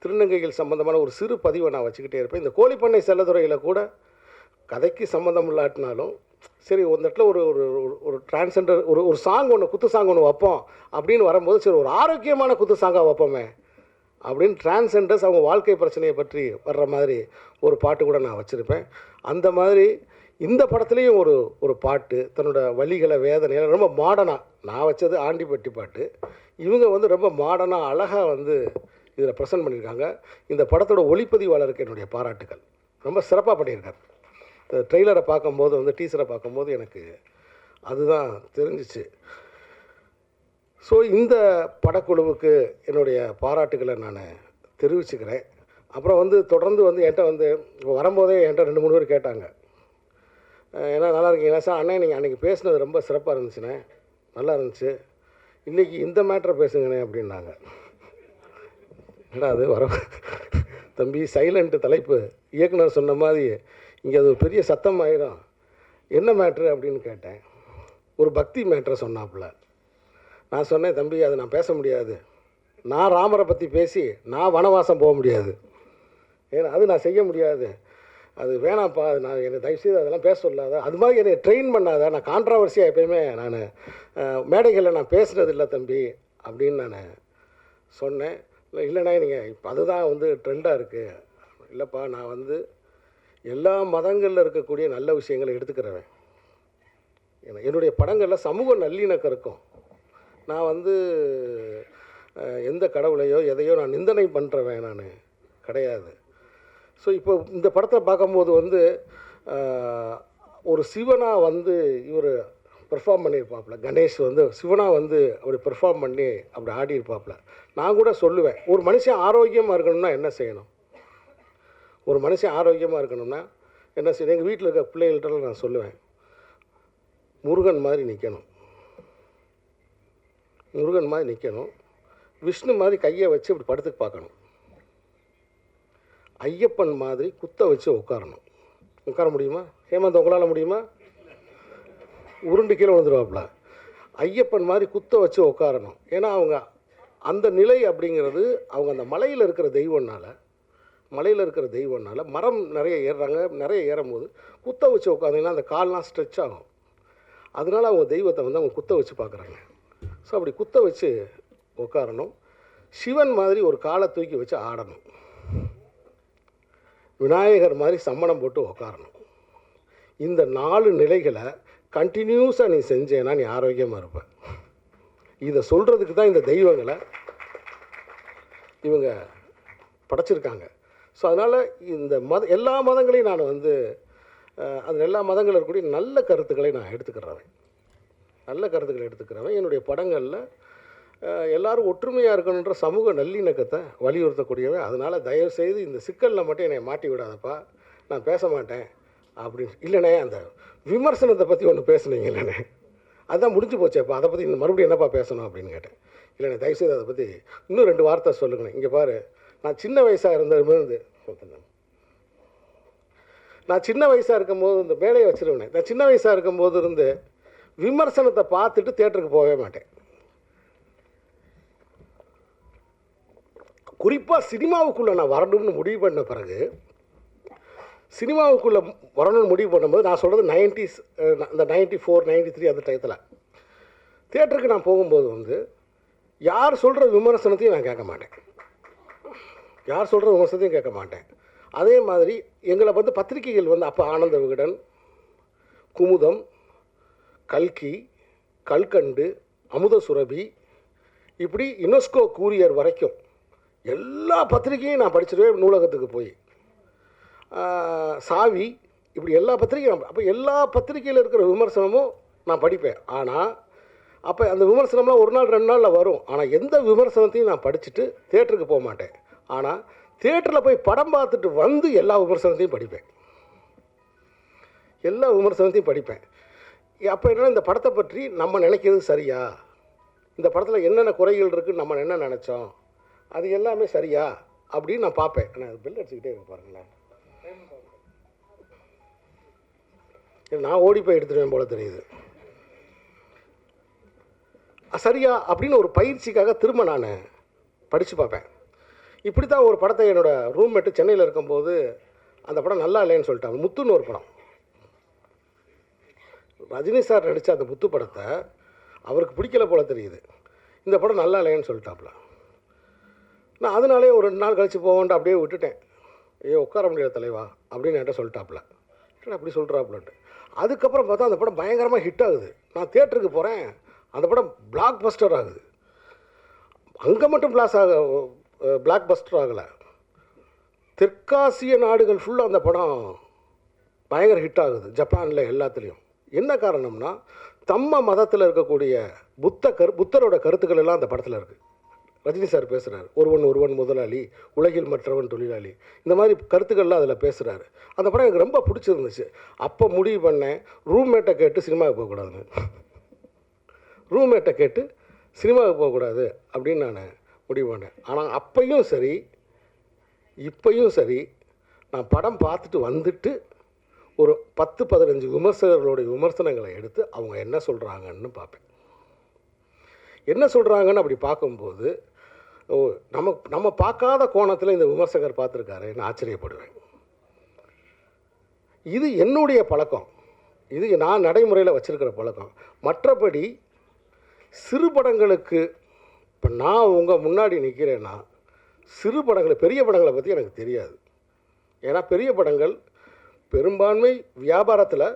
திருநங்கைகள் சம்மந்தமான ஒரு சிறு பதிவை நான் வச்சுக்கிட்டே இருப்பேன். இந்த கோழிப்பண்ணை செல்லதுறையில் கூட கதைக்கு சம்மந்தம் இல்லாட்டினாலும் சரி, ஒரு இடத்துல ஒரு டிரான்ஸெண்டர் ஒரு சாங் ஒன்று, குத்து சாங் ஒன்று வைப்போம் அப்படின்னு வரும்போது, சரி ஒரு ஆரோக்கியமான குத்து சாங்காக வைப்போமே அப்படின்னு டிரான்ஸெண்டர்ஸ் அவங்க வாழ்க்கை பிரச்சனையை பற்றி வர்ற மாதிரி ஒரு பாட்டு கூட நான் வச்சுருப்பேன். அந்த மாதிரி இந்த படத்துலேயும் ஒரு பாட்டு தன்னோட வலிகளை, வேதனைகளை ரொம்ப மாடர்னாக, நான் வச்சது ஆண்டிப்பட்டி பாட்டு, இவங்க வந்து ரொம்ப மாடர்னாக அழகாக வந்து இதில் ப்ரெசென்ட் பண்ணியிருக்காங்க. இந்த படத்தோட ஒளிப்பதிவாளருக்கு என்னுடைய பாராட்டுகள். ரொம்ப சிறப்பாக பண்ணியிருக்காரு. இந்த ட்ரெய்லரை பார்க்கும்போது வந்து, டீசரை பார்க்கும்போது எனக்கு அதுதான் தெரிஞ்சிச்சு. ஸோ இந்த படக்குழுவுக்கு என்னுடைய பாராட்டுகளை நான் தெரிவிச்சுக்கிறேன். அப்புறம் வந்து தொடர்ந்து வந்து என்கிட்ட வந்து இப்போ வரும்போதே என்கிட்ட 2-3 பேர் கேட்டாங்க, ஏன்னா நல்லா இருக்கீங்களா சார், அண்ணே நீங்கள் அன்றைக்கி பேசுனது ரொம்ப சிறப்பாக இருந்துச்சுண்ணே, நல்லா இருந்துச்சு, இன்றைக்கி இந்த மேட்ரை பேசுங்கண்ணே அப்படின்னாங்க. ஏன்னா அது தம்பி சைலண்ட்டு தலைப்பு, இயக்குனர் சொன்ன மாதிரி இங்கே அது ஒரு பெரிய சத்தம் ஆயிரும், என்ன மேட்ரு அப்படின்னு கேட்டேன். ஒரு பக்தி மேட்ரை சொன்னாப்புல. நான் சொன்னேன், தம்பி அதை நான் பேச முடியாது, நான் ராமரை பற்றி பேசி நான் வனவாசம் போக முடியாது, ஏன்னா அது நான் செய்ய முடியாது. அது வேணாம்ப்பா, அது நான் என்னை தயவுசெய்து அதெல்லாம் பேச சொல்லாத, அது மாதிரி என்னை ட்ரெயின் பண்ணாத, நான் கான்ட்ராவர்சியாக எப்பயுமே நான் மேடைகளில் நான் பேசுகிறது இல்லை தம்பி அப்படின்னு நான் சொன்னேன். இல்லைண்ணா நீங்கள் இப்போ அதுதான் வந்து ட்ரெண்டாக இருக்குது. இல்லைப்பா, நான் வந்து எல்லா மதங்களில் இருக்கக்கூடிய நல்ல விஷயங்களை எடுத்துக்கிறவன். என்னுடைய படங்களில் சமூக நல்லிணக்கம் இருக்கும். நான் வந்து எந்த கடவுளையோ எதையோ நான் நிந்தனை பண்ணுறவன் நான் கிடையாது. ஸோ இப்போ இந்த படத்தை பார்க்கும்போது வந்து ஒரு சிவனாக வந்து இவர் பெர்ஃபார்ம் பண்ணியிருப்பாப்புல, கணேஷ் வந்து சிவனாக வந்து அப்படி பெர்ஃபார்ம் பண்ணி அப்படி ஆடியிருப்பாப்புல. நான் கூட சொல்லுவேன், ஒரு மனுஷன் ஆரோக்கியமாக இருக்கணும்னா என்ன செய்யணும், ஒரு மனுஷன் ஆரோக்கியமாக இருக்கணும்னா என்ன செய்யணும். எங்கள் வீட்டில் இருக்க பிள்ளைகள்கிட்ட நான் சொல்லுவேன், முருகன் மாதிரி நிற்கணும், முருகன் மாதிரி நிற்கணும், விஷ்ணு மாதிரி கையை வச்சு இப்படி படுத்துக்கு பார்க்கணும், ஐயப்பன் மாதிரி குத்த வச்சு உட்காரணும். உட்கார முடியுமா ஹேமந்த், உங்களால் முடியுமா? உருண்டு கீழே விழுந்துருவாப்புல. ஐயப்பன் மாதிரி குத்த வச்சு உட்காரணும். ஏன்னா அவங்க அந்த நிலை அப்படிங்கிறது அவங்க அந்த மலையில் இருக்கிற தெய்வம்னால மரம் நிறைய ஏறுறாங்க. நிறைய ஏறும்போது குத்த வச்சு உட்காந்திங்கன்னா அந்த கால்லாம் ஸ்ட்ரெச் ஆகும். அதனால அவங்க தெய்வத்தை வந்து அவங்க குத்த வச்சு பார்க்குறாங்க. ஸோ அப்படி குத்த வச்சு உட்காரணும். சிவன் மாதிரி ஒரு காலை தூக்கி வச்சு ஆடணும். விநாயகர் மாதிரி சம்மணம் போட்டு உட்காரணும். இந்த 4 நிலைகளை கண்டினியூஸாக நீ செஞ்சேன்னா நீ ஆரோக்கியமாக இருப்ப. இதை சொல்கிறதுக்கு தான் இந்த தெய்வங்களை இவங்க படைச்சிருக்காங்க. ஸோ அதனால் இந்த எல்லா மதங்களையும் நான் வந்து அந்த எல்லா மதங்களில் இருக்கக்கூடிய நல்ல கருத்துக்களை நான் எடுத்துக்கிறவன். என்னுடைய படங்களில் எல்லோரும் ஒற்றுமையாக இருக்கணுன்ற சமூக நல்லிணக்கத்தை வலியுறுத்தக்கூடியவன். அதனால் தயவுசெய்து இந்த சிக்கலில் மட்டும் என்னை மாட்டி விடாதப்பா, நான் பேச மாட்டேன் அப்படின்னு. இல்லைண்ணே, அந்த விமர்சனத்தை பற்றி ஒன்று பேசுனீங்க இல்லைண்ணே, அதுதான் முடிஞ்சு போச்சேப்பா, அதை பற்றி மறுபடியும் என்னப்பா பேசணும் அப்படின்னு கேட்டேன். இல்லைண்ணே, தயவுசெய்து அதை பற்றி இன்னும் 2 வார்த்தை சொல்லுங்கண்ணே. இங்கே பாரு, நான் சின்ன வயசாக இருக்கும்போது இந்த வேலையை வச்சுருவேன். நான் சின்ன வயசாக இருக்கும்போது இருந்து விமர்சனத்தை பார்த்துட்டு தேட்டருக்கு போகவே மாட்டேன். குறிப்பாக சினிமாவுக்குள்ளே நான் வரணும்னு முடிவு பண்ண பிறகு, சினிமாவுக்குள்ளே வரணும்னு முடிவு பண்ணும்போது நான் சொல்கிறது 90s, இந்த 94, 93 அந்த டயத்தில் தியேட்டருக்கு நான் போகும்போது வந்து யார் சொல்கிற விமர்சனத்தையும் நான் கேட்க மாட்டேன். அதே மாதிரி எங்களை வந்து பத்திரிகைகள் வந்து அப்போ ஆனந்த விகடன், குமுதம், கல்கி, கல்கண்டு, அமுத சுரபி, இப்படி யுனெஸ்கோ கூரியர் வரைக்கும் எல்லா பத்திரிகையும் நான் படிச்சிருவேன். நூலகத்துக்கு போய் சாவி, இப்படி எல்லா பத்திரிகையும், அப்போ எல்லா பத்திரிகையில் இருக்கிற விமர்சனமும் நான் படிப்பேன். ஆனால் அப்போ அந்த விமர்சனம்லாம் 1 நாள் 2 நாளில் வரும். ஆனால் எந்த விமர்சனத்தையும் நான் படிச்சுட்டு தேட்டருக்கு போக மாட்டேன். ஆனால் தேட்டரில் போய் படம் பார்த்துட்டு வந்து எல்லா விமர்சனத்தையும் படிப்பேன். அப்போ என்னென்னா, இந்த படத்தை பற்றி நம்ம நினைக்கிறது சரியா, இந்த படத்தில் என்னென்ன குறைகள் இருக்குதுன்னு நம்ம என்ன நினச்சோம், அது எல்லாமே சரியா அப்படின்னு நான் பார்ப்பேன். நான் பில் அடிச்சுக்கிட்டே இருக்க பாருங்களேன், நான் ஓடி போய் எடுத்துடுவேன் போல தெரியுது. சரியா அப்படின்னு ஒரு பயிற்சிக்காக திரும்ப நான் படித்து பார்ப்பேன். இப்படி தான் ஒரு படத்தை என்னோடய ரூம்மேட்டு சென்னையில் இருக்கும்போது அந்த படம் நல்லா இல்லைன்னு சொல்லிட்டாங்க. முத்துன்னு ஒரு படம், ரஜினி சார் நடித்த அந்த முத்து படத்தை அவருக்கு பிடிக்கல போல தெரியுது. இந்த படம் நல்லா இல்லைன்னு சொல்லிட்டாப்புல. நான் அதனாலே ஒரு 2 நாள் கழித்து போவேன்ட்டு அப்படியே விட்டுட்டேன். உட்கார முடியாது தலைவா அப்படின்னு என்கிட்ட சொல்லிட்டாப்புல. அப்படி சொல்கிறாப்புலன்ட்டு. அதுக்கப்புறம் பார்த்தா அந்த படம் பயங்கரமாக ஹிட் ஆகுது. நான் தியேட்டருக்கு போகிறேன், அந்த படம் பிளாக் பஸ்டர் ஆகுது. அங்கே மட்டும் பிளாக் பஸ்டர் ஆகலை, தெற்காசிய நாடுகள் ஃபுல்லாக அந்த படம் பயங்கர ஹிட் ஆகுது, ஜப்பானில் எல்லாத்துலேயும். என்ன காரணம்னா, தம்ம மதத்தில் இருக்கக்கூடிய புத்தரோட கருத்துக்கள் எல்லாம் அந்த படத்தில் இருக்குது. ரஜினி சார் பேசுகிறார், ஒருவன் முதலாளி, உலகில் மற்றவன் தொழிலாளி, இந்த மாதிரி கருத்துக்கள்லாம் அதில் பேசுகிறாரு. அந்த படம் எனக்கு ரொம்ப பிடிச்சிருந்துச்சு. அப்போ முடிவு பண்ணேன், ரூம்மேட்டை கேட்டு சினிமாவுக்கு போகக்கூடாது அப்படின்னு நான் முடிவு பண்ணேன். ஆனால் அப்பையும் சரி இப்பையும் சரி, நான் படம் பார்த்துட்டு வந்துட்டு ஒரு 10-15 விமர்சகர்களுடைய விமர்சனங்களை எடுத்து அவங்க என்ன சொல்கிறாங்கன்னு பார்ப்பேன். என்ன சொல்கிறாங்கன்னு அப்படி பார்க்கும்போது, நம்ம பார்க்காத கோணத்தில் இந்த விமர்சகர் பார்த்துருக்காருன்னு ஆச்சரியப்படுவேன். இது என்னுடைய பழக்கம், இது நான் நடைமுறையில் வச்சுருக்கிற பழக்கம். மற்றபடி சிறு படங்களுக்கு இப்போ நான் உங்கள் முன்னாடி நிற்கிறேன்னா சிறு படங்களை பெரிய படங்களை பற்றி எனக்கு தெரியாது. ஏன்னா பெரிய படங்கள் பெரும்பான்மை வியாபாரத்தில்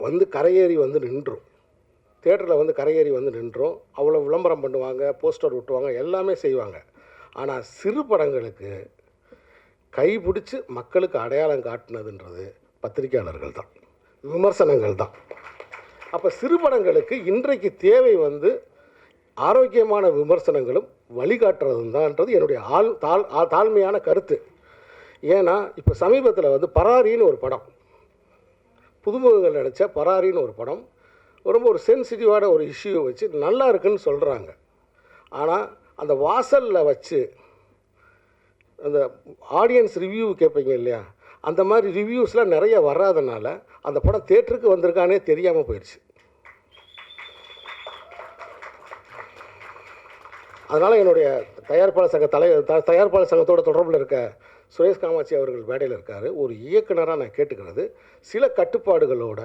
வந்து கரையேறி வந்து நின்றும், தியேட்டரில் வந்து கரையேறி வந்து நின்றும், அவ்வளோ விளம்பரம் பண்ணுவாங்க, போஸ்டர் ஒட்டுவாங்க, எல்லாமே செய்வாங்க. ஆனால் சிறு படங்களுக்கு கைப்பிடிச்சு மக்களுக்கு அடையாளம் காட்டினதுன்றது பத்திரிகையாளர்கள் தான், விமர்சனங்கள் தான். அப்போ சிறு படங்களுக்கு இன்றைக்கு தேவை வந்து ஆரோக்கியமான விமர்சனங்களும் வழிகாட்டுறதும் தான்ன்றது என்னுடைய தாழ்மையான கருத்து. ஏன்னா இப்போ சமீபத்தில் வந்து பராரின்னு ஒரு படம், புதுமுகங்கள் நடித்த பராரின்னு ஒரு படம், ரொம்ப ஒரு சென்சிட்டிவான ஒரு இஷ்யூவை வச்சு நல்லா இருக்குன்னு சொல்கிறாங்க. ஆனால் அந்த வாசலில் வச்சு அந்த ஆடியன்ஸ் ரிவ்யூ கேட்பீங்க இல்லையா, அந்த மாதிரி ரிவ்யூஸ்லாம் நிறைய வராதனால அந்த படம் தேட்டருக்கு வந்திருக்கானே தெரியாமல் போயிடுச்சு. அதனால் என்னுடைய தயாரிப்பாளர் சங்கத்தோட தொடர்பில் இருக்க சுரேஷ் காமாட்சி அவர்கள் மேடையில் இருக்கார். ஒரு இயக்குனராக நான் கேட்டுக்கிறது, சில கட்டுப்பாடுகளோட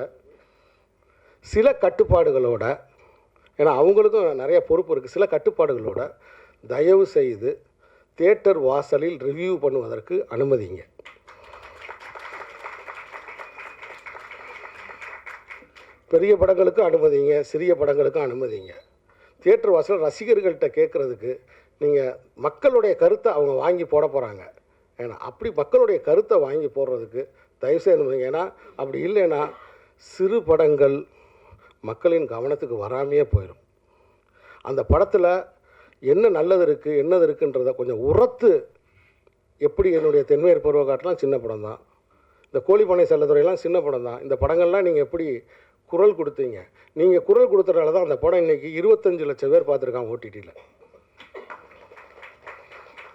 ஏன்னா அவங்களுக்கும் நிறைய பொறுப்பு இருக்குது, சில கட்டுப்பாடுகளோட தயவு செய்து தியேட்டர் வாசலில் ரிவ்யூ பண்ணுவதற்கு அனுமதிங்க. பெரிய படங்களுக்கு அனுமதிங்க, சிறிய படங்களுக்கும் அனுமதிங்க. தியேட்டர் வாசல் ரசிகர்கள்ட்ட கேட்குறதுக்கு நீங்கள் மக்களுடைய கருத்தை அவங்க வாங்கி போட போகிறாங்க. ஏன்னா அப்படி மக்களுடைய கருத்தை வாங்கி போடுறதுக்கு தயவுசெய்து அனுமதிங்க. ஏன்னா அப்படி இல்லைன்னா சிறு படங்கள் மக்களின் கவனத்துக்கு வராமையே போயிடும். அந்த படத்தில் என்ன நல்லது இருக்குது என்னது இருக்குன்றதை கொஞ்சம் உரத்து, எப்படி என்னுடைய தென்மேற் பருவக்காட்டெலாம் சின்ன படம் தான், இந்த கோழிப்பனை செல்லத்துறையெல்லாம் சின்ன படம் தான், இந்த படங்கள்லாம் நீங்கள் எப்படி குரல் கொடுத்தீங்க, நீங்கள் குரல் கொடுத்தனால தான் அந்த படம் இன்றைக்கி 25 லட்சம் பேர் பார்த்துருக்கான் ஓடிடியில்.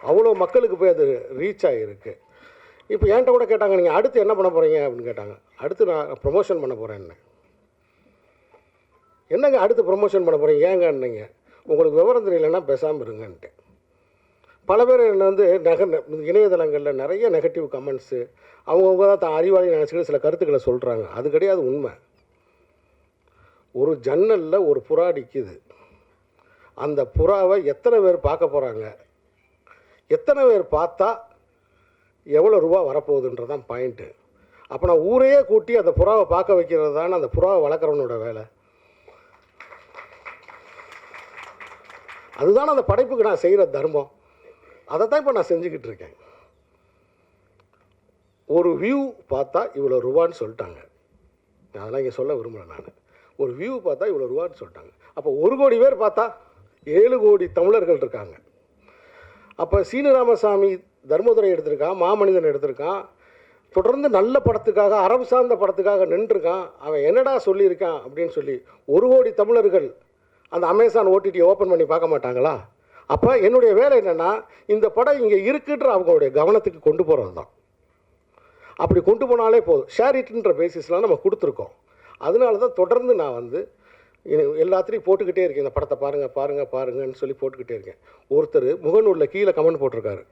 அவ்வளோ மக்களுக்கு போய் அது ரீச் ஆகிருக்கு. இப்போ என்கிட்ட கூட கேட்டாங்க, நீங்கள் அடுத்து என்ன பண்ண போகிறீங்க அப்படின்னு கேட்டாங்க. அடுத்து நான் ப்ரொமோஷன் பண்ண போகிறேன்னு. என்னங்க அடுத்து ப்ரொமோஷன் பண்ண போகிறீங்க ஏங்கன்னீங்க, உங்களுக்கு விவரம் தெரியலன்னா பேசாமல் இருங்கன்ட்டு. பல பேர் என்ன வந்து இணையதளங்களில் நிறைய நெகட்டிவ் கமெண்ட்ஸு, அவங்கவுங்க தான் அறிவாளி நினச்சிக்கிட்டு சில கருத்துக்களை சொல்கிறாங்க. அது கிடையாது உண்மை. ஒரு ஜன்னலில் ஒரு புறா நிற்கிது, அந்த புறாவை எத்தனை பேர் பார்க்க போகிறாங்க, எத்தனை பேர் பார்த்தா எவ்வளோ ரூபா வரப்போகுதுன்றதான் பாயிண்ட்டு. அப்போ நான் ஊரையே கூட்டி அந்த புறாவை பார்க்க வைக்கிறது தானே அந்த புறாவை வளர்க்குறவனோட வேலை. அதுதானே அந்த படைப்புக்கு நான் செய்கிற தர்மம். அதை தான் இப்போ நான் செஞ்சுக்கிட்டு இருக்கேன். ஒரு வியூ பார்த்தா இவ்வளோ ரூபான்னு சொல்லிட்டாங்க, அதெல்லாம் இங்கே சொல்ல விரும்புகிறேன் நான். ஒரு வியூ பார்த்தா இவ்வளோ ரூபான்னு சொல்லிட்டாங்க. அப்போ 1 கோடி பேர் பார்த்தா 7 கோடி தமிழர்கள் இருக்காங்க. அப்போ சீனு ராமசாமி தர்மதுரை எடுத்திருக்கான், மாமனிதன் எடுத்திருக்கான், தொடர்ந்து நல்ல படத்துக்காக அறம் சார்ந்த படத்துக்காக நின்றுருக்கான். அவன் என்னடா சொல்லியிருக்கான் அப்படின்னு சொல்லி 1 கோடி தமிழர்கள் அந்த அமேசான் ஓடிடியை ஓப்பன் பண்ணி பார்க்க மாட்டாங்களா? அப்போ என்னுடைய வேலை என்னென்னா, இந்த படம் இங்கே இருக்குன்ற அவங்களுடைய கவனத்துக்கு கொண்டு போகிறது தான். அப்படி கொண்டு போனாலே போதும். ஷேர் இட்ன்ற பேசிஸ்லாம் நம்ம கொடுத்துருக்கோம். அதனால தான் தொடர்ந்து நான் வந்து எல்லாத்துலேயும் போட்டுக்கிட்டே இருக்கேன், இந்த படத்தை பாருங்கன்னு சொல்லி போட்டுக்கிட்டே இருக்கேன். ஒருத்தர் முகநூலில் கீழே கமெண்ட் போட்டிருக்காரு,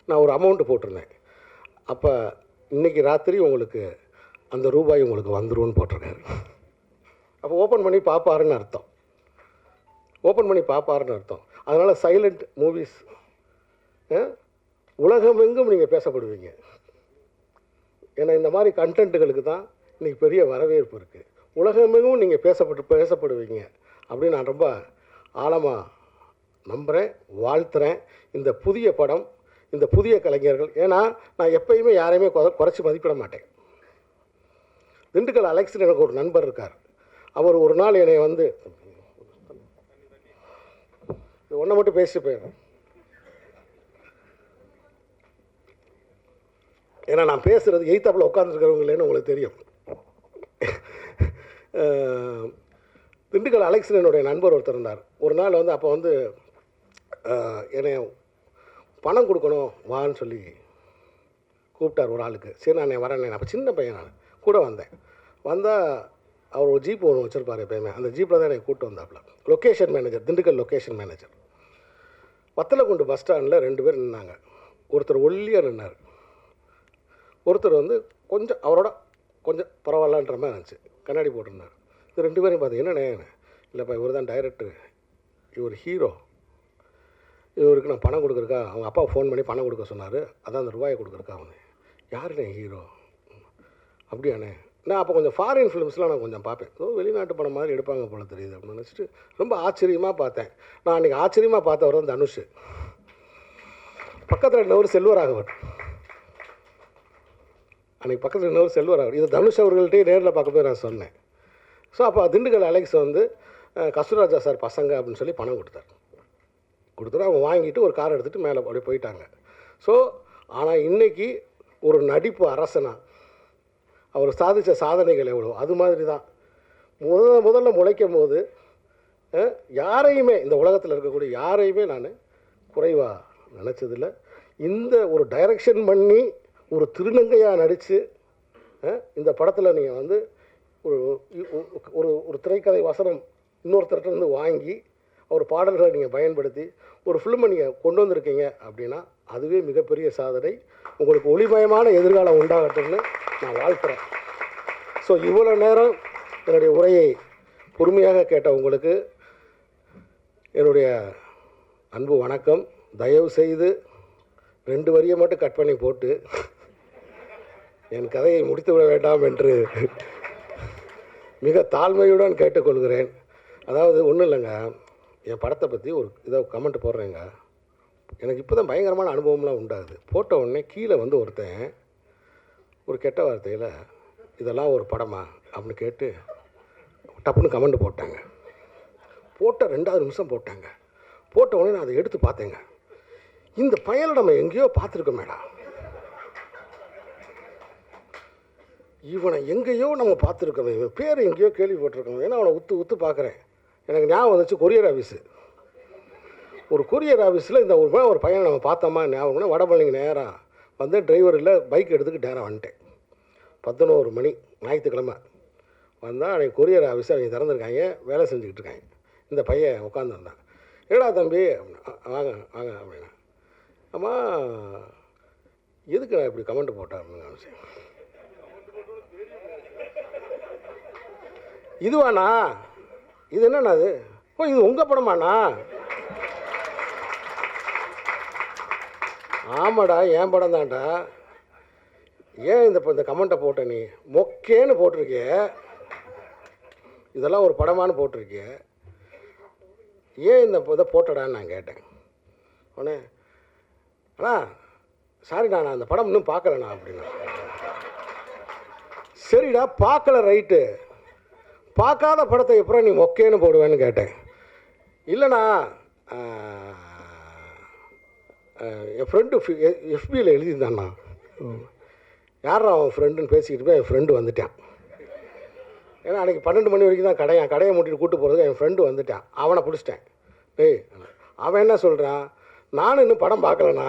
நான் ஒரு அமௌண்ட்டு போட்டிருந்தேன். அப்போ இன்றைக்கி ராத்திரி உங்களுக்கு அந்த ரூபாய் உங்களுக்கு வந்துரும்னு போட்டிருக்காரு. அப்போ ஓப்பன் பண்ணி பார்ப்பாருன்னு அர்த்தம். அதனால் சைலண்ட் மூவிஸ் உலகமெங்கும் நீங்கள் பேசப்படுவீங்க. ஏன்னா இந்த மாதிரி கண்டென்ட்டுகளுக்கு தான் இன்றைக்கி பெரிய வரவேற்பு இருக்குது. உலகமெங்கும் நீங்கள் பேசப்படுவீங்க அப்படின்னு நான் ரொம்ப ஆழமாக நம்புகிறேன், வாழ்த்துறேன். இந்த புதிய படம், இந்த புதிய கலைஞர்கள், ஏன்னா நான் எப்பயுமே யாரையுமே குறைச்சி மதிப்பிட மாட்டேன். திண்டுக்கல் அலெக்ஸ்னு எனக்கு ஒரு நண்பர் இருக்கார். அவர் ஒரு நாள் என்னை வந்து ஒன்றை மட்டும் பேசிட்டு போயிடுறேன், ஏன்னா நான் பேசுகிறது எய்த்தாப்பில் உட்காந்துருக்கிறவங்களேன்னு உங்களுக்கு தெரியும். திண்டுக்கல் அலெக்ஸ்னு என்னுடைய நண்பர் ஒருத்தர் இருந்தார். ஒரு நாள் வந்து அப்போ வந்து என்னை பணம் கொடுக்கணும் வான்னு சொல்லி கூப்பிட்டார் ஒரு ஆளுக்கு. சரி நான் வரேன், அப்போ சின்ன பையன், நான் கூட வந்தால் அவர் ஒரு ஜீப் ஒன்று வச்சுருப்பார் எப்பயுமே. அந்த ஜீப்பில் தான் என்னை கூப்பிட்டு வந்தாப்புல. Location manager, Dindigul location manager. Vathalagundu bus ஸ்டாண்டில் 2 பேர் நின்னாங்க. ஒருத்தர் ஒல்லியாக நின்னார், ஒருத்தர் வந்து கொஞ்சம் அவரோட கொஞ்சம் பரவாயில்லன்ற மாதிரி இருந்துச்சு, கண்ணாடி போட்டிருந்தார். இது 2 பேரையும் பார்த்து என்னண்ணே, இல்லைப்பா இவர் தான் டைரக்டர், இவர் ஹீரோ, இவருக்கு நான் பணம் கொடுக்குறக்கா அவங்க அப்பா ஃபோன் பண்ணி பணம் கொடுக்க சொன்னார், அதான் அந்த ரூபாயை கொடுக்குறக்கா. அவனு யாருண்ணே ஹீரோ? அப்படியாண்ணே. நான் அப்போ கொஞ்சம் ஃபாரின் ஃபிலிம்ஸ்லாம் நான் கொஞ்சம் பார்ப்பேன், வெளிநாட்டு படம் மாதிரி எடுப்பாங்க போல தெரியுது அப்படின்னு நினச்சிட்டு ரொம்ப ஆச்சரியமாக பார்த்தேன். நான் அன்றைக்கி ஆச்சரியமாக பார்த்தவர் தான் தனுஷ். பக்கத்தில் இன்னொரு செல்வராகவன், அன்றைக்கி பக்கத்தில் இன்னொரு செல்வராகவன். இது தனுஷ் அவர்கள்ட்டே நேரில் பார்க்க போய் நான் சொன்னேன். ஸோ அப்போ திண்டுக்கல் அலெக்ஸ் வந்து கஸ்தூராஜா சார் பசங்க அப்படின்னு சொல்லி பணம் கொடுத்தாரு. அவங்க வாங்கிட்டு ஒரு கார் எடுத்துகிட்டு மேலே அப்படியே போயிட்டாங்க. ஸோ ஆனால் இன்றைக்கி ஒரு நடிப்பு அரசனா அவர் சாதித்த சாதனைகள் எவ்வளோ, அது மாதிரி தான் முதல்ல முளைக்கும் போது யாரையுமே இந்த உலகத்தில் இருக்கக்கூடிய யாரையுமே நான் குறைவாக நினச்சதில்லை. இந்த ஒரு டைரக்ஷன் பண்ணி ஒரு திருநங்கையாக நடித்து இந்த படத்தில் நீங்கள் வந்து ஒரு ஒரு திரைக்கதை வசனம் இன்னொருத்தர்கிட்ட இருந்து வாங்கி ஒரு பாடல்களை நீங்கள் பயன்படுத்தி ஒரு ஃபிலிமை நீங்கள் கொண்டு வந்திருக்கீங்க அப்படின்னா அதுவே மிகப்பெரிய சாதனை. உங்களுக்கு ஒளிமயமான எதிர்காலம் உண்டாகட்டும்னு நான் வாழ்த்துறேன். ஸோ இவ்வளோ நேரம் என்னுடைய உரையை பொறுமையாக கேட்ட உங்களுக்கு என்னுடைய அன்பு வணக்கம். தயவு செய்து 2 வரியை மட்டும் கட் பண்ணி போட்டு என் கதையை முடித்து விட வேண்டாம் என்று மிக தாழ்மையுடன் கேட்டுக்கொள்கிறேன். அதாவது ஒன்றும் இல்லைங்க, என் படத்தை பற்றி ஒரு இதை கமெண்ட் போடுறேங்க. எனக்கு இப்போ தான் பயங்கரமான அனுபவம்லாம் உண்டாகுது. போட்ட உடனே கீழே வந்து ஒருத்தன் ஒரு கெட்ட வார்த்தையில் இதெல்லாம் ஒரு படமா அப்படின்னு கேட்டு டப்புன்னு கமெண்ட் போட்டாங்க. போட்ட 2வது நிமிஷம் போட்டாங்க. போட்ட உடனே நான் அதை எடுத்து பார்த்தேங்க. இந்த பயலை நம்ம எங்கேயோ பார்த்துருக்கோமேடா, இவனை எங்கேயோ நம்ம பார்த்துருக்கோம், இவன் பேர் எங்கேயோ கேள்விப்பட்டிருக்கோம். ஏன்னா அவனை உத்து பார்க்குறேன். எனக்கு ஞாபகம் வந்துச்சு கொரியர் ஆஃபீஸு. ஒரு கொரியர் ஆஃபீஸில் இந்த ஒரு பையனை நம்ம பார்த்தோமா ஞாபகம்னா வடபழனிக்கு நேராக வந்து டிரைவர் இல்லை பைக் எடுத்துக்கிட்டு நேராக வந்துட்டேன். 11 மணி ஞாயிற்றுக்கிழமை வந்தால் அன்றைக்கி கொரியர் ஆஃபீஸை அவங்க திறந்துருக்காங்க, வேலை செஞ்சுக்கிட்டு இருக்காங்க. இந்த பையன் உட்காந்துருந்தான். ஏடா தம்பி வாங்க வாங்க அப்படின்னா, அம்மா எதுக்கு நான் இப்படி கமெண்ட் போட்டேன் அப்படின்னு அவசியம். இதுவாண்ணா, இது என்னண்ணா அது? ஓ இது உங்கள் படமாண்ணா? ஆமாடா என் படம் தான்டா. ஏன் இந்த கமெண்ட்டை போட்ட நீ மொக்கேன்னு போட்டிருக்கிய, இதெல்லாம் ஒரு படமானு போட்டிருக்கிய, ஏன் இந்த இதை போட்டடான்னு நான் கேட்டேன். உடனே அண்ணா சாரிடா நான் அந்த படம் இன்னும் பார்க்கலண்ணா அப்படின்னா. சரிடா பார்க்கல ரைட்டு, பார்க்காத படத்தை எப்பறம் நீ மொக்கேன்னு போடுவேன்னு கேட்டேன். இல்லைண்ணா என் ஃப்ரெண்டு எஃபியில் எழுதியிருந்தாண்ணா. யாரா அவன் ஃப்ரெண்டுன்னு பேசிக்கிட்டு போய் என் ஃப்ரெண்டு வந்துட்டான். ஏன்னா அன்றைக்கி 12 மணி வரைக்கும் தான் கடையை மூட்டிட்டு கூப்பிட்டு போகிறதுக்கு என் ஃப்ரெண்டு வந்துட்டான். அவனை பிடிச்சிட்டேன். அவன் என்ன சொல்கிறான், நானும் இன்னும் படம் பார்க்கலண்ணா,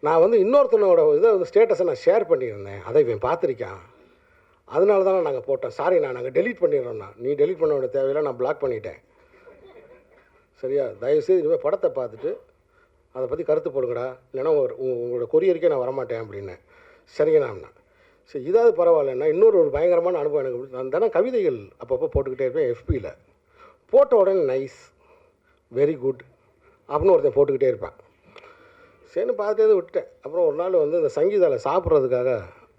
நான் வந்து இன்னொருத்தனோட இதை வந்து ஸ்டேட்டஸை நான் ஷேர் பண்ணியிருந்தேன், அதை இவன் பார்த்துருக்கான், அதனால தானே நாங்கள் போட்டோம், சாரிண்ணா நாங்கள் டெலீட் பண்ணிடுறோண்ணா. நீ டெலீட் பண்ண வேண்டிய தேவையில்லை, நான் பிளாக் பண்ணிட்டேன். சரியா, தயவுசெய்து இனிமேல் படத்தை பார்த்துட்டு அதை பற்றி கருத்து போடுங்கடா, இல்லைன்னா உங்களோட கொரியருக்கே நான் வரமாட்டேன் அப்படின்னேன். சரிங்கண்ணா. சரி இதாவது பரவாயில்லண்ணா. இன்னொரு பயங்கரமான அனுபவம் எனக்கு. நான் தானே கவிதைகள் அப்பப்போ போட்டுக்கிட்டே இருப்பேன் எஃபியில். போட்ட உடனே நைஸ் வெரி குட் அப்படின்னு ஒருத்தன் போட்டுக்கிட்டே இருப்பேன். சரின்னு பார்த்துட்டு விட்டுட்டேன். அப்புறம் ஒரு நாள் வந்து இந்த சங்கீதாவில் சாப்பிட்றதுக்காக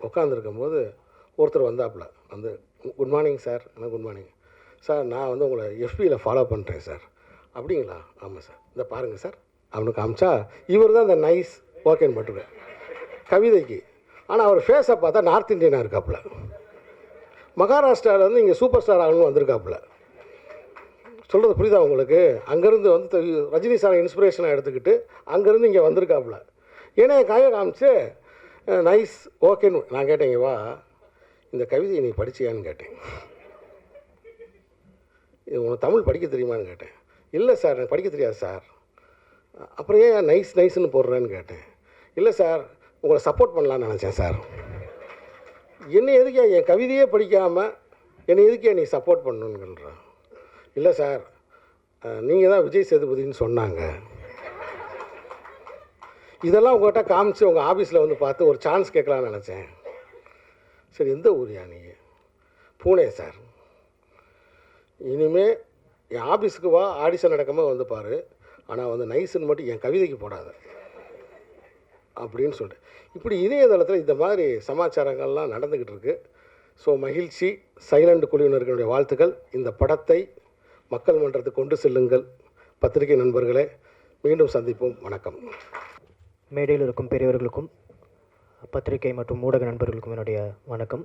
உட்காந்துருக்கும் போது ஒருத்தர் வந்தாப்புல வந்து, good morning sir. Good morning sir, நான் வந்து உங்களை எஃபியில் ஃபாலோ பண்ணுறேன் சார். அப்படிங்களா? ஆமாம் சார், இந்த பாருங்கள் சார் அவனுக்கு காமிச்சா இவர் தான் இந்த நைஸ் ஓகேன்னு போட்டுருவேன் கவிதைக்கு. ஆனால் அவர் ஃபேஸை பார்த்தா நார்த் இந்தியனாக இருக்காப்புல, மகாராஷ்டிராவிலேருந்து இங்கே சூப்பர் ஸ்டார் ஆகணும்னு வந்திருக்காப்புல. சொல்கிறது புரியுதா உங்களுக்கு? அங்கேருந்து வந்து ரஜினி சாரை இன்ஸ்பிரேஷனாக எடுத்துக்கிட்டு அங்கேருந்து இங்கே வந்திருக்காப்புல. ஏன்னா என் கையை காமிச்சு நைஸ் ஓகேன்னு. நான் கேட்டேங்க, வா இந்த கவிதையை நீ படிச்சியான்னு கேட்டேன். இது உனக்கு தமிழ் படிக்க தெரியுமான்னு கேட்டேன். இல்லை சார் எனக்கு படிக்க தெரியாது சார். அப்புறம் ஏன் நைஸ் நைஸ்ன்னு போடுறேன்னு கேட்டேன். இல்லை சார் உங்களை சப்போர்ட் பண்ணலான்னு நினச்சேன் சார். என்னை எதுக்கே என் கவிதையே படிக்காமல் என்னை எதுக்கே நீ சப்போர்ட் பண்ணணுங்கிறான். இல்லை சார் நீங்கள் தான் விஜய் சேதுபதினு சொன்னாங்க. இதெல்லாம் உங்கள்கிட்ட காமிச்சு உங்கள் ஆஃபீஸில் வந்து பார்த்து ஒரு சான்ஸ் கேட்கலான்னு நினச்சேன். சரி, எந்த ஊரியா நீங்கள்? பூனே சார். இனிமேல் என் ஆஃபீஸுக்கு வா, ஆடிஷன் நடக்கும்போது வந்து பாரு, ஆனால் வந்து நைஸுன்னு மட்டும் என் கவிதைக்கு போடாத அப்படின்னு சொல்லிட்டு இப்படி இணையதளத்தில் இந்த மாதிரி சமாச்சாரங்கள்லாம் நடந்துக்கிட்டு இருக்கு. ஸோ மகிழ்ச்சி. சைலண்ட் குழுவினர்களுடைய வாழ்த்துக்கள். இந்த படத்தை மக்கள் மன்றத்துக்கு கொண்டு செல்லுங்கள். பத்திரிகை நண்பர்களே, மீண்டும் சந்திப்போம். வணக்கம். மேடையில் இருக்கும் பெரியவர்களுக்கும் பத்திரிகை மற்றும் ஊடக நண்பர்களுக்கும் என்னுடைய வணக்கம்.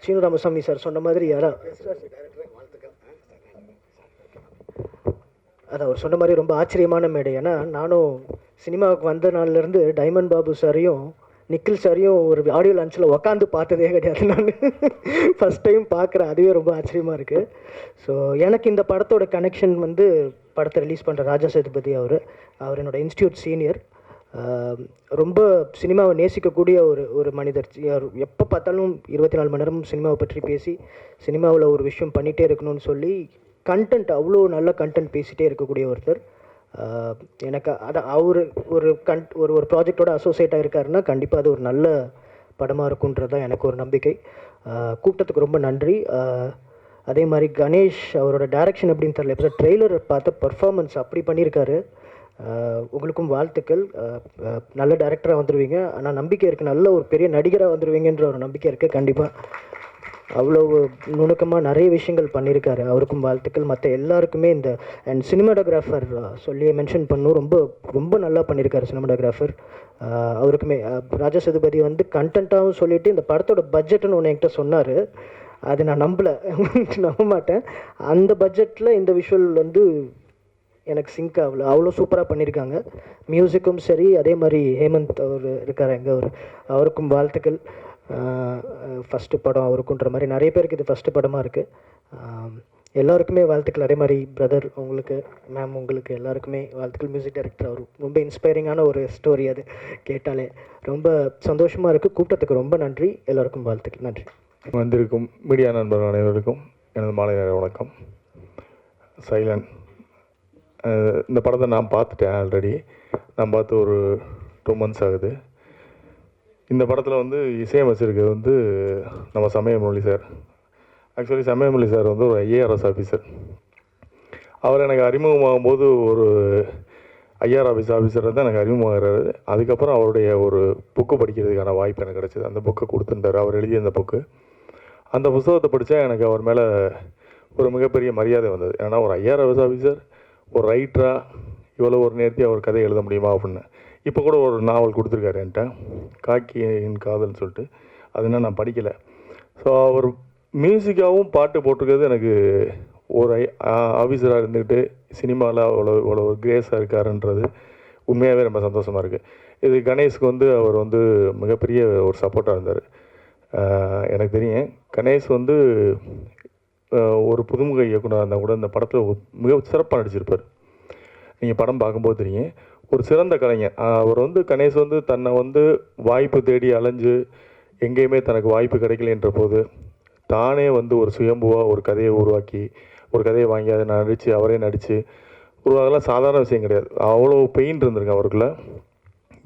சீனு ராமசாமி சார் சொன்ன மாதிரி அது அவர் சொன்ன மாதிரி ரொம்ப ஆச்சரியமான மேடை. ஏன்னா நானும் சினிமாவுக்கு வந்த நாள்லேருந்து டைமண்ட் பாபு சாரையும் நிக்கில் சாரையும் ஒரு ஆடியோ லான்ச்சில் உக்காந்து பார்த்ததே கிடையாது. நான் ஃபஸ்ட் டைம் பார்க்குறேன். அதுவே ரொம்ப ஆச்சரியமாக இருக்குது. ஸோ எனக்கு இந்த படத்தோட கனெக்ஷன் வந்து படத்தை ரிலீஸ் பண்ணுற ராஜா சேதுபதி அவர் என்னோடய இன்ஸ்டியூட் சீனியர். ரொம்ப சினிமாவை நேசிக்கக்கூடிய ஒரு மனிதர். எப்போ பார்த்தாலும் 24 மணி நேரமும் சினிமாவை பற்றி பேசி சினிமாவில் ஒரு விஷயம் பண்ணிகிட்டே இருக்கணும்னு சொல்லி கண்டென்ட் அவ்வளோ நல்ல கண்டென்ட் பேசிகிட்டே இருக்கக்கூடிய ஒருத்தர். எனக்கு அதை அவர் ஒரு ப்ராஜெக்டோட அசோசியேட் ஆகிருக்காருன்னா கண்டிப்பாக அது ஒரு நல்ல படமாக இருக்குன்றது தான் எனக்கு ஒரு நம்பிக்கை. கூட்டத்துக்கு ரொம்ப நன்றி. அதே மாதிரி கணேஷ் அவரோட டைரக்ஷன் எப்படின்னு தெரியல, இப்போ ட்ரெய்லர் பார்த்த பர்ஃபார்மன்ஸ் அப்படி பண்ணியிருக்காரு. உங்களுக்கும் வாழ்த்துக்கள். நல்ல டைரக்டராக வந்துடுவீங்க. ஆனால் நம்பிக்கை இருக்குது, நல்ல ஒரு பெரிய நடிகராக வந்துடுவீங்கன்ற ஒரு நம்பிக்கை இருக்குது. கண்டிப்பாக அவ்வளோ நுணுக்கமாக நிறைய விஷயங்கள் பண்ணியிருக்காரு. அவருக்கும் வாழ்த்துக்கள். மற்ற எல்லாருக்குமே இந்த அண்ட் சினிமாட்டோகிராஃபர் சொல்லி மென்ஷன் பண்ணும், ரொம்ப ரொம்ப நல்லா பண்ணியிருக்காரு சினிமாட்டோகிராஃபர். அவருக்குமே ராஜா சேதுபதி வந்து கண்டென்ட்டாகவும் சொல்லிவிட்டு இந்த படத்தோட பட்ஜெட்டுன்னு ஒன்று என்கிட்ட சொன்னார். அது நான் நம்ப மாட்டேன். அந்த பட்ஜெட்டில் இந்த விஷுவல் வந்து எனக்கு சிங்க் ஆகல. அவ்வளோ சூப்பராக பண்ணியிருக்காங்க. மியூசிக்கும் சரி. அதே மாதிரி ஹேமந்த் அவர் இருக்கார் எங்கே, அவருக்கும் வாழ்த்துக்கள். ஃபஸ்ட்டு படம் அவருக்குன்ற மாதிரி நிறைய பேருக்கு இது ஃபஸ்ட்டு படமாக இருக்குது. எல்லாருக்குமே வாழ்த்துக்கள். அதே மாதிரி பிரதர் உங்களுக்கு, மேம் உங்களுக்கு எல்லாருக்குமே வாழ்த்துக்கள். மியூசிக் டைரக்டர் அவர் ரொம்ப இன்ஸ்பைரிங்கான ஒரு ஸ்டோரி. அது கேட்டாலே ரொம்ப சந்தோஷமாக இருக்குது. கூட்டத்துக்கு ரொம்ப நன்றி. எல்லாருக்கும் வாழ்த்துக்கள். நன்றி. வந்திருக்கும் மீடியா நண்பர்கள் அனைவருக்கும் எனது மாலை நேர வணக்கம். சைலண்ட் இந்த படத்தை நான் பார்த்துட்டேன் ஆல்ரெடி. நான் பார்த்து ஒரு 2 months ஆகுது. இந்த படத்தில் வந்து இசையமைச்சிருக்கிறது வந்து நம்ம சமயமொழி சார். ஆக்சுவலி சமயமொழி சார் வந்து ஒரு ஐஏஆர்எஸ் ஆஃபீஸர். அவர் எனக்கு அறிமுகமாகும் போது ஒரு ஐஆர்எஸ் ஆஃபீஸர் தான் எனக்கு அறிமுகமாகிறாரு. அதுக்கப்புறம் அவருடைய ஒரு புக்கு படிக்கிறதுக்கான வாய்ப்பு எனக்கு கிடச்சிது. அந்த புக்கை கொடுத்துட்டார். அவர் எழுதிய அந்த புக்கு. அந்த புத்தகத்தை படித்தா எனக்கு அவர் மேலே ஒரு மிகப்பெரிய மரியாதை வந்தது. ஏன்னா ஒரு ஐஆர்எஸ் ஆஃபீஸர் ஒரு ரைட்டராக இவ்வளோ ஒரு நேர்த்தியாக ஒரு கதை எழுத முடியுமா அப்படின்னு. இப்போ கூட ஒரு நாவல் கொடுத்துருக்காரு என்கிட்ட, காக்கியின் காதல்னு சொல்லிட்டு. அதுனா நான் படிக்கலை. ஸோ அவர் மியூசிக்காகவும் பாட்டு போட்டிருக்கிறது எனக்கு ஒரு ஆஃபீஸராக இருந்துக்கிட்டு சினிமாவில் அவ்வளோ ஒரு கிரேஸாக இருக்காருன்றது உண்மையாகவே ரொம்ப சந்தோஷமாக இருக்குது. இது கணேஷ்க்கு வந்து அவர் வந்து மிகப்பெரிய ஒரு சப்போர்ட்டாக இருந்தார். எனக்கு தெரியும் கணேஷ் வந்து ஒரு புதுமுக இயக்குனராக இருந்தால் கூட இந்த படத்தில் மிக சிறப்பாக நடிச்சிருப்பார். நீங்கள் படம் பார்க்கும்போது தெரியும், ஒரு சிறந்த கலைஞர். அவர் வந்து கணேஷ் வந்து தன்னை வந்து வாய்ப்பு தேடி அலைஞ்சு எங்கேயுமே தனக்கு வாய்ப்பு கிடைக்கலன்ற போது தானே வந்து ஒரு சுயம்புவாக ஒரு கதையை உருவாக்கி ஒரு கதையை வாங்கி அதை நடித்து அவரே நடித்து உருவாகலாம் சாதாரண விஷயம் கிடையாது. அவ்வளோ பெயின் இருந்திருக்கு அவருக்குள்ள.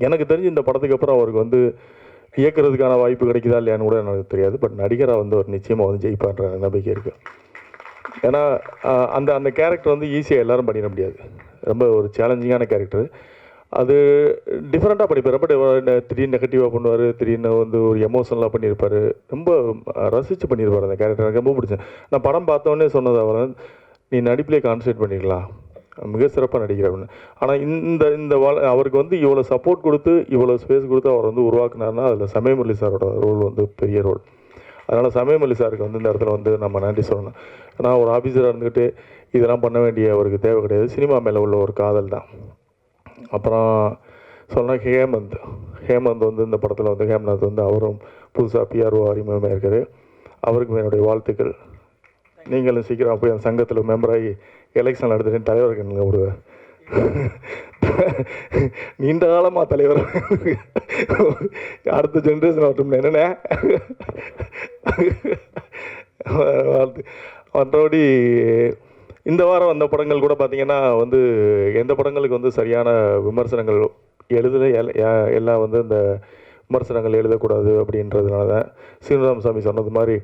எனக்கு தெரிஞ்சு இந்த படத்துக்கு அப்புறம் அவருக்கு வந்து இயக்கிறதுக்கான வாய்ப்பு கிடைக்குதா இல்லையான்னு கூட எனக்கு தெரியாது. பட் நடிகராக வந்து அவர் நிச்சயமாக வந்து ஜெயிப்பான்ற நம்பிக்கை இருக்குது. ஏன்னா அந்த கேரக்டர் வந்து ஈஸியாக எல்லோரும் பண்ணிட முடியாது. ரொம்ப ஒரு சேலஞ்சிங்கான கேரக்டர். அது டிஃப்ரெண்ட்டாக படிப்பார். ரொம்ப திடீர்னு நெகட்டிவாக பண்ணுவார், திடீர்னு வந்து ஒரு எமோஷனலாக பண்ணியிருப்பார். ரொம்ப ரசித்து பண்ணியிருப்பார் அந்த கேரக்டர். எனக்கு ரொம்ப பிடிச்சேன். நான் படம் பார்த்தோன்னே சொன்னது அவர், நீ நடிப்பிலே கான்சன்ட்ரேட் பண்ணிக்கலாம், மிக சிறப்பாக நடிக்கிற அப்படின்னு. ஆனால் இந்த அவருக்கு வந்து இவ்வளோ சப்போர்ட் கொடுத்து இவ்வளோ ஸ்பேஸ் கொடுத்து அவர் வந்து உருவாக்குனார்னா அதில் சமயமொழி சாரோட ரோல் வந்து பெரிய ரோல். அதனால் சமயமொழி சாருக்கு வந்து இந்த இடத்துல வந்து நம்ம நன்றி சொல்லணும். ஏன்னா ஒரு ஆஃபீஸராக இருந்துக்கிட்டு இதெல்லாம் பண்ண வேண்டிய அவருக்கு தேவை கிடையாது. சினிமா மேலே உள்ள ஒரு காதல் தான். அப்புறம் சொன்னால் ஹேமந்த் வந்து இந்த படத்தில் வந்து ஹேம்நாத் வந்து அவரும் புதுசாக பிஆர்ஓ அறிமுகமாக இருக்கார். அவருக்கும் என்னுடைய வாழ்த்துக்கள். நீங்களும் சீக்கிரம் போய் அந்த சங்கத்தில் மெம்பராகி எலெக்ஷன் நடத்துகிட்டு தலைவருக்கு நீங்கள் விடுவேன். நீண்ட காலமாக தலைவர், அடுத்த ஜென்ரேஷன் வரட்டும் என்னென்ன வாழ்த்து. மற்றபடி இந்த வாரம் வந்த படங்கள் கூட பார்த்தீங்கன்னா வந்து எந்த படங்களுக்கு வந்து சரியான விமர்சனங்கள் எல்லாம் வந்து இந்த விமர்சனங்கள் எழுதக்கூடாது அப்படின்றதுனால தான் சீனிவாசாமி சொன்னது மாதிரி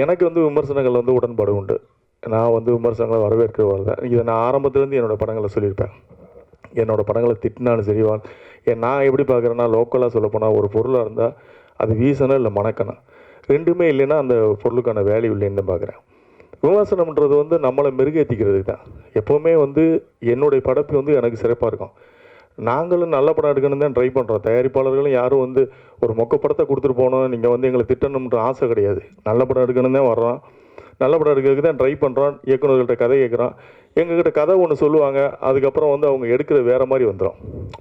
எனக்கு வந்து விமர்சனங்கள் வந்து உடன்பாடு உண்டு. நான் வந்து விமர்சனங்களை வரவேற்கிறவர் தான். இதை நான் ஆரம்பத்துலேருந்து என்னோடய படங்களை சொல்லியிருப்பேன். என்னோடய படங்களை திட்டினாலும் சரி, நான் எப்படி பார்க்குறேன்னா, லோக்கலாக சொல்லப்போனால் ஒரு பொருளாக இருந்தால் அது வீசணும் இல்லை மணக்கணும், ரெண்டுமே இல்லைன்னா அந்த பொருளுக்கான வேல்யூ இல்லைன்னு தான் பார்க்குறேன். விமர்சனம்ன்றது வந்து நம்மளை மெருகேற்றிக்கிறதுக்கு தான். எப்போவுமே வந்து என்னுடைய படைப்பு வந்து எனக்கு சிறப்பாக இருக்கும். நாங்களும் நல்ல படம் எடுக்கணும்னு தான் ட்ரை பண்ணுறோம். தயாரிப்பாளர்களும் யாரும் வந்து ஒரு மொக்க படத்தை கொடுத்துட்டு போகணும், நீங்கள் வந்து எங்களை திட்டணுன்ற ஆசை கிடையாது. நல்ல படம் எடுக்கணும் தான் வர்றோம், நல்ல படம் எடுக்கிறதுக்கு தான் ட்ரை பண்ணுறோம். இயக்குநர்கள்ட்ட கதை கேட்குறோம், எங்ககிட்ட கதை ஒன்று சொல்லுவாங்க, அதுக்கப்புறம் வந்து அவங்க எடுக்கிற வேறு மாதிரி வந்துடும்.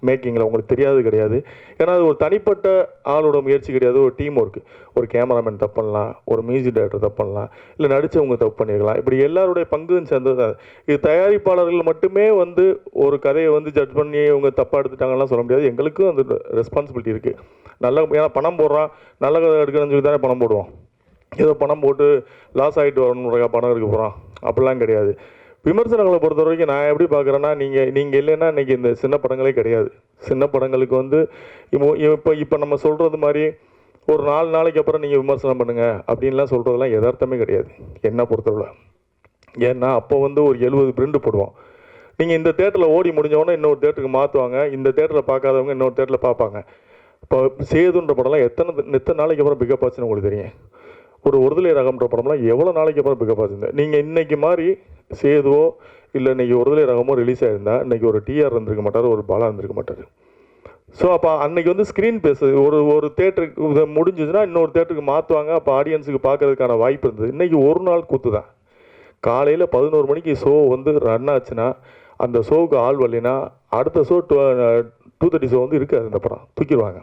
மேக்கிங்கில் உங்களுக்கு தெரியாது கிடையாது. ஏன்னா அது ஒரு தனிப்பட்ட ஆளோட முயற்சி கிடையாது, ஒரு டீம் ஒர்க்கு. ஒரு கேமராமேன் தப்பு பண்ணலாம், ஒரு மியூசிக் டைரக்டர் தப்பு பண்ணலாம், இல்லை நடித்தவங்க தப்பு பண்ணியிருக்கலாம். இப்படி எல்லாருடைய பங்கும் சேர்ந்தது தான். இது தயாரிப்பாளர்கள் மட்டுமே வந்து ஒரு கதையை வந்து ஜட்ஜ் பண்ணி இவங்க தப்பாக எடுத்துட்டாங்கலாம் சொல்ல முடியாது. எங்களுக்கும் அந்த ரெஸ்பான்சிபிலிட்டி இருக்குது. ஏன்னா பணம் போடுறான், நல்ல கதை எடுக்கணும்னு சொல்லி தானே பணம் போடுவோம். ஏதோ பணம் போட்டு லாஸ் ஆகிட்டு வரணுன்ற பணம் இருக்க போகிறோம், அப்படிலாம் கிடையாது. விமர்சனங்களை பொறுத்த வரைக்கும் நான் எப்படி பார்க்குறேன்னா, நீங்கள் இல்லைன்னா இன்றைக்கி இந்த சின்ன படங்களே கிடையாது. சின்ன படங்களுக்கு வந்து இப்போ நம்ம சொல்கிறது மாதிரி ஒரு 4 நாளைக்கு அப்புறம் நீங்கள் விமர்சனம் பண்ணுங்கள் அப்படின்லாம் சொல்கிறதுலாம் யதார்த்தமே கிடையாது என்னை பொறுத்தவரை. ஏன்னா அப்போ வந்து ஒரு 70 பிரிண்ட் போடுவோம். நீங்கள் இந்த தேட்டரில் ஓடி முடிஞ்சவொடனே இன்னொரு தேட்டருக்கு மாற்றுவாங்க, இந்த தேட்டரில் பார்க்காதவங்க இன்னொரு தேட்டரில் பார்ப்பாங்க. இப்போ சேதுன்ற படம்லாம் எத்தனை நாளைக்கு அப்புறம் பிக்கப் ஆச்சுன்னு உங்களுக்கு தெரியும். ஒரு ஒருதலை ரகம்ன்ற படம்லாம் எவ்வளோ நாளைக்கு அப்புறம் பிக்கப் ஆச்சுங்க. நீங்கள் இன்றைக்கி மாதிரி சேதுவோ இல்லை இன்றைக்கி ஒருதலை ரகமோ ரிலீஸ் ஆகிருந்தால் இன்றைக்கி ஒரு டிஆர் இருந்திருக்க மாட்டார், ஒரு பாலா இருந்திருக்க மாட்டார். ஸோ அப்போ அன்றைக்கி வந்து ஸ்க்ரீன் பேஸு ஒரு தேட்டருக்கு இதை முடிஞ்சதுன்னா இன்னொரு தேட்டருக்கு மாற்றுவாங்க. அப்போ ஆடியன்ஸுக்கு பார்க்கறதுக்கான வாய்ப்பு இருந்தது. இன்றைக்கி ஒரு நாள் கூத்து தான். காலையில் 11 மணிக்கு ஷோ வந்து ரன் ஆச்சுன்னா அந்த ஷோவுக்கு ஆள் வரலைன்னா அடுத்த ஷோ 2:30 ஷோ வந்து இருக்காது, அந்த படம் தூக்கிடுவாங்க.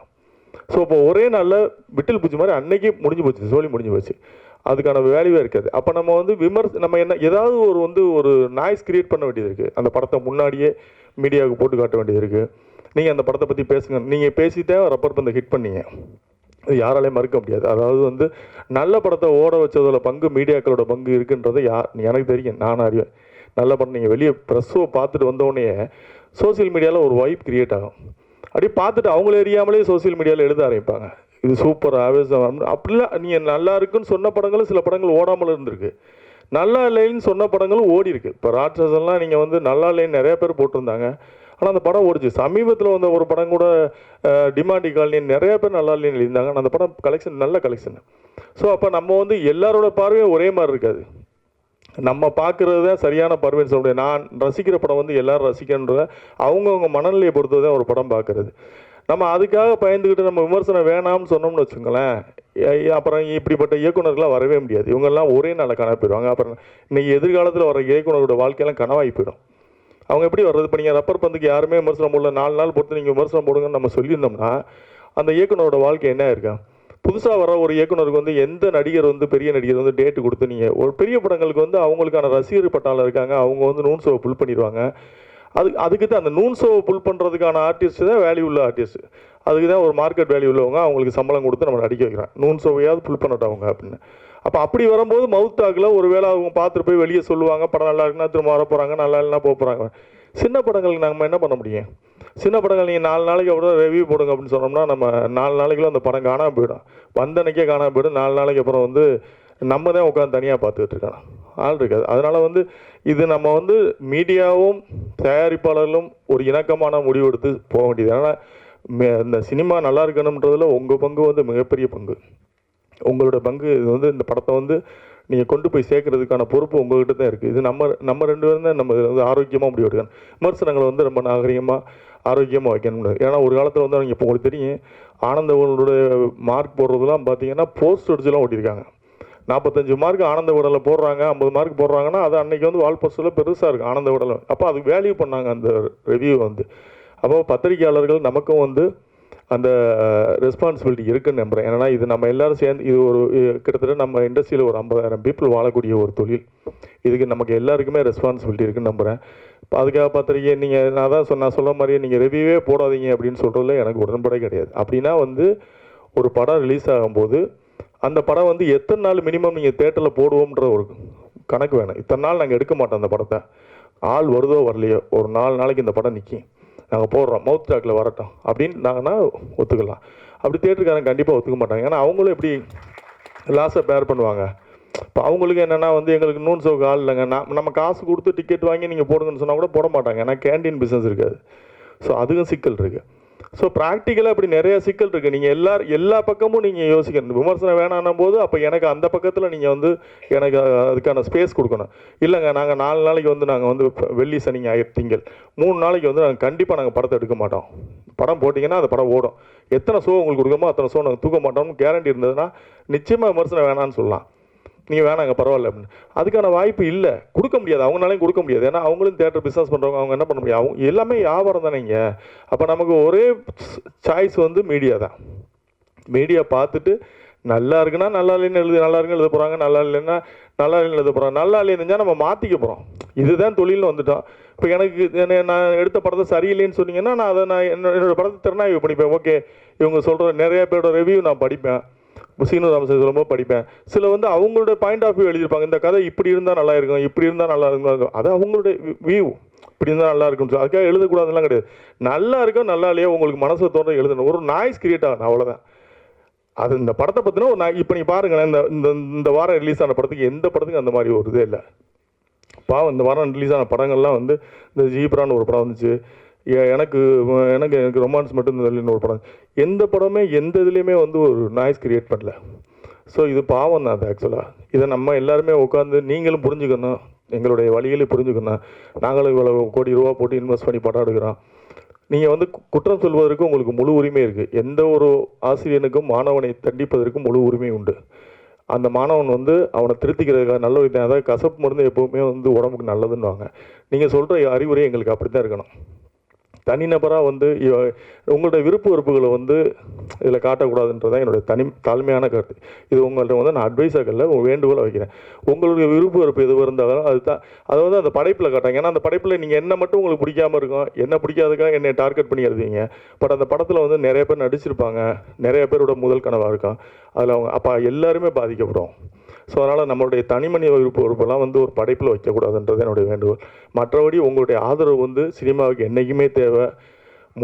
ஸோ இப்போ ஒரே நாளில் விட்டில் பூச்சி மாதிரி அன்னைக்கு முடிஞ்சு போச்சு, சோழி முடிஞ்சு போச்சு, அதுக்கான வேல்யூவே இருக்காது. அப்போ நம்ம வந்து நம்ம ஏதாவது ஒரு நாய்ஸ் கிரியேட் பண்ண வேண்டியது இருக்குது. அந்த படத்தை முன்னாடியே மீடியாவுக்கு போட்டு காட்ட வேண்டியது இருக்குது. நீங்கள் அந்த படத்தை பற்றி பேசுங்க, நீங்கள் பேசிட்டே ரப்பர் பந்தை ஹிட் பண்ணீங்க, இது யாராலையும் மறுக்க முடியாது. அதாவது வந்து நல்ல படத்தை ஓட வச்சதோட பங்கு மீடியாக்களோட பங்கு இருக்குன்றது எனக்கு தெரியும், நான் அறிவேன். நல்ல படம் நீங்கள் வெளியே ப்ரெஸ்ஸோ பார்த்துட்டு வந்தோடனே சோசியல் மீடியாவில் ஒரு வைப் கிரியேட் ஆகும். அப்படி பார்த்துட்டு அவங்கள அறியாமலே சோசியல் மீடியாவில் எழுத ஆரம்பிப்பாங்க, இது சூப்பர் ஆவேசம் அப்படிலாம். நீங்கள் நல்லா இருக்குன்னு சொன்ன படங்களும் சில படங்கள் ஓடாமல் இருந்திருக்கு, நல்லா இல்லைன்னு சொன்ன படங்களும் ஓடி இருக்கு. இப்போ ராட்சசன்லாம் நீங்கள் வந்து நல்லா இல்லைன்னு நிறைய பேர் போட்டிருந்தாங்க, ஆனால் அந்த படம் ஓடிச்சு. சமீபத்தில் வந்த ஒரு படம் கூட டிமாண்டி காலனின்னு நிறைய பேர் நல்லா இல்லைன்னு எழுதியிருந்தாங்க, ஆனால் அந்த படம் கலெக்ஷன் நல்ல கலெக்ஷன். ஸோ அப்போ நம்ம வந்து எல்லாரோட பார்வையும் ஒரே மாதிரி இருக்காது. நம்ம பார்க்குறது தான் சரியான பார்வைன்னு சொல்ல முடியாது. நான் ரசிக்கிற படம் வந்து எல்லோரும் ரசிக்கன்றத அவங்கவுங்க மனநிலையை பொறுத்து தான் ஒரு படம் பார்க்குறது. நம்ம அதுக்காக பயந்துக்கிட்டு நம்ம விமர்சனம் வேணாம்னு சொன்னோம்னு வச்சுங்களேன், அப்புறம் இப்படிப்பட்ட இயக்குநர்கள்லாம் வரவே முடியாது. இவங்கெல்லாம் ஒரே நாளில் கனவு போயிடுவாங்க. அப்புறம் இன்றைக்கி எதிர்காலத்தில் வர இயக்குநரோட வாழ்க்கையெல்லாம் கனவாகி போயிடும். அவங்க எப்படி வர்றது? இப்போ நீங்கள் ரப்பர் பந்துக்கு யாருமே விமர்சனம் போடல, 4 நாள் பொறுத்து நீங்கள் விமர்சனம் போடுங்கன்னு நம்ம சொல்லியிருந்தோம்னா அந்த இயக்குநரோட வாழ்க்கை என்ன இருக்கா? புதுசாக வர ஒரு இயக்குனருக்கு வந்து எந்த நடிகர் வந்து பெரிய நடிகர் வந்து டேட்டு கொடுத்து நீங்கள் ஒரு பெரிய படங்களுக்கு வந்து அவங்களுக்கான ரசிகர் பட்டாளம் இருக்காங்க, அவங்க வந்து நூன் ஷோவை புல் பண்ணிடுவாங்க. அதுக்கு தான் அந்த நூன் ஷோவை புல் பண்ணுறதுக்கான ஆர்டிஸ்ட் தான் வேல்யூ உள்ள ஆர்டிஸ்ட். அதுக்கு தான் ஒரு மார்க்கெட் வேல்யூ உள்ளவங்க அவங்களுக்கு சம்பளம் கொடுத்து நம்ம நடிக்க வைக்கிறோம், நூன் ஷோவையாவது புல் பண்ணட்டும் அவங்க அப்படின்னு. அப்போ அப்படி வரும்போது மவுத்தாக்கில் ஒரு வேளை அவங்க பார்த்துட்டு போய் வெளியே சொல்லுவாங்க, படம் நல்லா இருக்குன்னா திரும்ப வர போகிறாங்க, நல்லா இல்லைன்னா போக போகிறாங்க. சின்ன படங்களுக்கு நம்ம என்ன பண்ண முடியும்? சின்ன படங்கள் நீங்கள் 4 நாளைக்கு அப்புறம் ரிவ்யூ போடுங்க அப்படின்னு சொன்னோம்னா நம்ம 4 நாளைக்குள்ள அந்த படம் காணாமல் போயிடும், வந்தன்னைக்கே காணாமல் போய்டும். 4 நாளைக்கு அப்புறம் வந்து நம்ம தான் உட்காந்து தனியாக பார்த்துக்கிட்டு இருக்காங்க, ஆள் இருக்காது. அதனால் வந்து இது நம்ம வந்து மீடியாவும் தயாரிப்பாளர்களும் ஒரு இணக்கமான முடிவு எடுத்து போக வேண்டியது. ஏன்னா இந்த சினிமா நல்லா இருக்கணுன்றதுல உங்கள் பங்கு வந்து மிகப்பெரிய பங்கு. உங்களோட பங்கு இது வந்து இந்த படத்தை வந்து நீங்கள் கொண்டு போய் சேர்க்கறதுக்கான பொறுப்பு உங்கள்கிட்ட தான் இருக்குது. இது நம்ம 2 பேரும் தான் நம்ம வந்து ஆரோக்கியமாக முடிவு எடுக்கணும். விமர்சனங்களை வந்து ரொம்ப நாகரிகமாக ஆரோக்கியமாக வைக்கணும். ஏன்னா ஒரு காலத்தில் வந்து அவங்க இப்போ உங்களுக்கு தெரியும், ஆனந்தவனோட மார்க் போடுறதுலாம் பார்த்தீங்கன்னா போஸ்ட் அடிச்சுலாம் ஓட்டியிருக்காங்க. 45 மார்க் ஆனந்த விடலில் போடுறாங்க, 50 மார்க் போடுறாங்கன்னா அது அன்றைக்கி வந்து வால் போஸ்டில் பெருசாக இருக்குது ஆனந்த விடலை. அப்போ அது வேல்யூ பண்ணாங்க அந்த ரிவ்யூ வந்து. அப்போ பத்திரிகையாளர்கள் நமக்கும் வந்து அந்த ரெஸ்பான்சிபிலிட்டி இருக்குன்னு நம்புகிறேன். ஏன்னா இது நம்ம எல்லோரும் சேர்ந்து இது ஒரு கிட்டத்தட்ட நம்ம இண்டஸ்ட்ரியில் ஒரு 50,000 பீப்புள் வாழக்கூடிய ஒரு தொழில். இதுக்கு நமக்கு எல்லாருக்குமே ரெஸ்பான்சிபிலிட்டி இருக்குன்னு நம்புகிறேன். அதுக்காக பத்திரிக்கை நீங்கள் நான் சொல்ல மாதிரியே நீங்கள் ரிவ்யூவே போடாதீங்க அப்படின்னு சொல்கிறதுல எனக்கு உடன்படே கிடையாது. அப்படின்னா வந்து ஒரு படம் ரிலீஸ் ஆகும்போது அந்த படம் வந்து எத்தனை நாள் மினிமம் நீங்கள் தேட்டரில் போடுவோம்ன்ற ஒரு கணக்கு வேணும். இத்தனை நாள் நாங்கள் எடுக்க மாட்டோம் அந்த படத்தை, ஆள் வருதோ வரலையோ ஒரு 4 நாளைக்கு இந்த படம் நிற்கும், நாங்கள் போடுறோம், மவுத் டாக்கில் வரட்டும் அப்படின்னு நாங்கன்னா ஒத்துக்கலாம். அப்படி தேட்டருக்காரங்க கண்டிப்பாக ஒத்துக்க மாட்டாங்க. ஏன்னா அவங்களும் எப்படி லாஸை பேர் பண்ணுவாங்க. இப்போ அவங்களுக்கு என்னென்னா வந்து எங்களுக்கு நூன் சோக்கு ஆள் இல்லைங்க, நம்ம காசு கொடுத்து டிக்கெட் வாங்கி நீங்கள் போடுங்கன்னு சொன்னால் கூட போட மாட்டாங்க. ஏன்னா கேண்டீன் பிஸ்னஸ் இருக்காது. ஸோ அதுக்கும் சிக்கல் இருக்குது. ஸோ ப்ராக்டிக்கலாக அப்படி நிறைய சிக்கல் இருக்குது. நீங்கள் எல்லா பக்கமும் நீங்கள் யோசிக்கணும். விமர்சனம் வேணான்னும் போது அப்போ எனக்கு அந்த பக்கத்தில் நீங்கள் வந்து எனக்கு அதுக்கான ஸ்பேஸ் கொடுக்கணும். இல்லைங்க நாங்கள் 4 நாளைக்கு வந்து நாங்கள் வந்து வெள்ளி சனி ஞாயிறு திங்கள் 3 நாளைக்கு வந்து நாங்கள் கண்டிப்பாக நாங்கள் படத்தை எடுக்க மாட்டோம். படம் போட்டிங்கன்னா அந்த படம் ஓடும். எத்தனை ஷோ உங்களுக்கு கொடுக்கமோ அத்தனை ஷோ நாங்கள் தூக்க மாட்டோம்னு கேரண்டி இருந்ததுன்னா நிச்சயமாக விமர்சனம் வேணான்னு சொல்லலாம். நீங்கள் வேணாங்க பரவாயில்ல அப்படின்னு. அதுக்கான வாய்ப்பு இல்லை, கொடுக்க முடியாது, அவங்களாலையும் கொடுக்க முடியாது. ஏன்னா அவங்களும் தேட்டர் பிஸ்னஸ் பண்ணுறவங்க, அவங்க என்ன பண்ண முடியும், அவங்க எல்லாமே வியாபாரம் தானேங்க. அப்போ நமக்கு ஒரே சாய்ஸ் வந்து மீடியா தான். மீடியா பார்த்துட்டு நல்லா இருக்குன்னா நல்லா இல்லைன்னு நல்லா இருக்குன்னு எழுத போகிறாங்க, நல்லா இல்லைன்னா நல்லா இல்லைன்னு எழுத போகிறாங்க. நல்லா இல்லைன்னு நம்ம மாற்றிக்க போகிறோம். இதுதான் தொழில்னு வந்துட்டோம். இப்போ எனக்கு நான் எடுத்த படத்தை சரியில்லைன்னு சொன்னீங்கன்னா நான் என்னோடய படத்தை திறனாய்வு படிப்பேன். ஓகே, இவங்க சொல்கிற நிறைய பேரோட ரிவ்யூ நான் படிப்பேன், சீனு ராமசாமி சொல்லும்போது படிப்பேன். சில வந்து அவங்களோட பாயிண்ட் ஆஃப் வியூ எழுதியிருப்பாங்க, இந்த கதை இப்படி இருந்தால் நல்லா இருக்கும், இப்படி இருந்தால் நல்லா இருக்கும், அது அவங்களுடைய வியூ, இப்படி இருந்தால் நல்லா இருக்கும்னு சொல்லி அதுக்காக எழுதக்கூடாதுலாம் கிடையாது. நல்லா இருக்கும் நல்லா இல்லையோ உங்களுக்கு மனசில் தோன்ற எழுதணும். ஒரு நாய்ஸ் கிரியேட் ஆகணும், அவ்வளோதான். அது இந்த படத்தை பற்றினா ஒரு இப்போ நீங்கள் பாருங்களேன், இந்த வாரம் ரிலீஸ் ஆன படத்துக்கு எந்த படத்துக்கும் அந்த மாதிரி ஒரு இதே இல்லை. பாவம் இந்த வாரம் ரிலீஸ் ஆன படங்கள்லாம் வந்து இந்த ஜீப்ரான்னு ஒரு படம் வந்துச்சு, எனக்கு ரொமான்ஸ் மட்டும் இல்லைன்னு ஒரு படம். எந்த படமே எந்த இதுலேயுமே வந்து ஒரு நாய்ஸ் கிரியேட் பண்ணல. ஸோ இது பாவம் தான் அது ஆக்சுவலாக. இதை நம்ம எல்லாருமே உட்காந்து நீங்களும் புரிஞ்சுக்கணும், எங்களுடைய வழிகளையும் புரிஞ்சுக்கணும். நாங்களும் இவ்வளோ கோடி ரூபா போட்டு இன்வெஸ்ட் பண்ணி படம் எடுக்கிறோம். நீங்கள் வந்து குற்றம் சொல்வதற்கு உங்களுக்கு முழு உரிமை இருக்குது. எந்த ஒரு ஆசிரியனுக்கும் மாணவனை தண்டிப்பதற்கும் முழு உரிமை உண்டு. அந்த மாணவன் வந்து அவனை திருத்திக்கிறதுக்காக நல்ல விதம், அதாவது கசப்பு மருந்து எப்போவுமே வந்து உடம்புக்கு நல்லதுன்னுவாங்க. நீங்கள் சொல்கிற அறிவுரை எங்களுக்கு அப்படி தான் இருக்கணும். தனிநபராக வந்து உங்களோட விருப்ப வெறுப்புகளை வந்து இதில் காட்டக்கூடாதுன்றதான் என்னுடைய தாழ்மையான கருத்து. இது உங்கள்கிட்ட வந்து நான் அட்வைஸாகல வேண்டுகோளை வைக்கிறேன். உங்களுடைய விருப்ப வெறுப்பு எதுவும் இருந்தாலும் அதை வந்து அந்த படைப்பில் காட்டாங்க. ஏன்னா அந்த படைப்பில் நீங்கள் என்ன மட்டும் உங்களுக்கு பிடிக்காமல் இருக்கும், என்ன பிடிக்காதுக்காக என்னை டார்கெட் பண்ணி எழுதுவீங்க. பட் அந்த படத்தில் வந்து நிறைய பேர் நடிச்சிருப்பாங்க, நிறைய பேரோட முதல் கனவாக இருக்கும். அதில் அவங்க அப்போ எல்லாருமே பாதிக்கப்படும். ஸோ அதனால் நம்மளுடைய தனிமனித விருப்ப வெறுப்பெல்லாம் வந்து ஒரு படைப்பில் வைக்கக்கூடாதுன்றது என்னுடைய வேண்டுகோள். மற்றபடி உங்களுடைய ஆதரவு வந்து சினிமாவுக்கு என்றைக்குமே தேவை.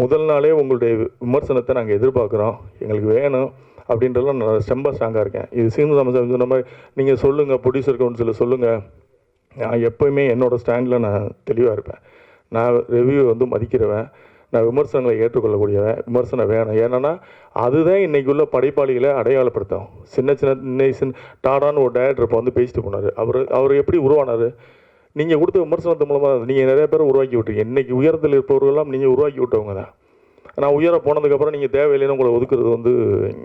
முதல் நாளே உங்களுடைய விமர்சனத்தை நாங்கள் எதிர்பார்க்குறோம், எங்களுக்கு வேணும் அப்படின்றதுலாம் நான் ரொம்ப ஸ்ட்ராங்காக இருக்கேன். இது சீனு ராமசாமி சொன்ன மாதிரி நீங்கள் சொல்லுங்கள், ப்ரொடியூசர் கவுன்சிலில் சொல்லுங்கள். நான் எப்போயுமே என்னோடய ஸ்டாண்டில் நான் தெளிவாக இருப்பேன். நான் ரிவ்யூ வந்து மதிக்கிறவன், நான் விமர்சனங்களை ஏற்றுக்கொள்ளக்கூடியவன். விமர்சனம் வேணும், ஏன்னா அதுதான் இன்றைக்கி உள்ள படைப்பாளிகளை அடையாளப்படுத்தும். சின்ன டாடான்னு ஒரு டைரக்டர் இப்போ வந்து பேசிட்டு போனார். அவர் எப்படி உருவானார்? நீங்கள் கொடுத்த விமர்சனத்து மூலமாக நீங்கள் நிறைய பேரை உருவாக்கி விட்டுருங்க. இன்றைக்கி உயரத்தில் இருப்பவர்களெல்லாம் நீங்கள் உருவாக்கி விட்டவங்க தான். நான் உயர போனதுக்கப்புறம் நீங்கள் தேவையில்லைன்னு உங்களை ஒதுக்குறது வந்து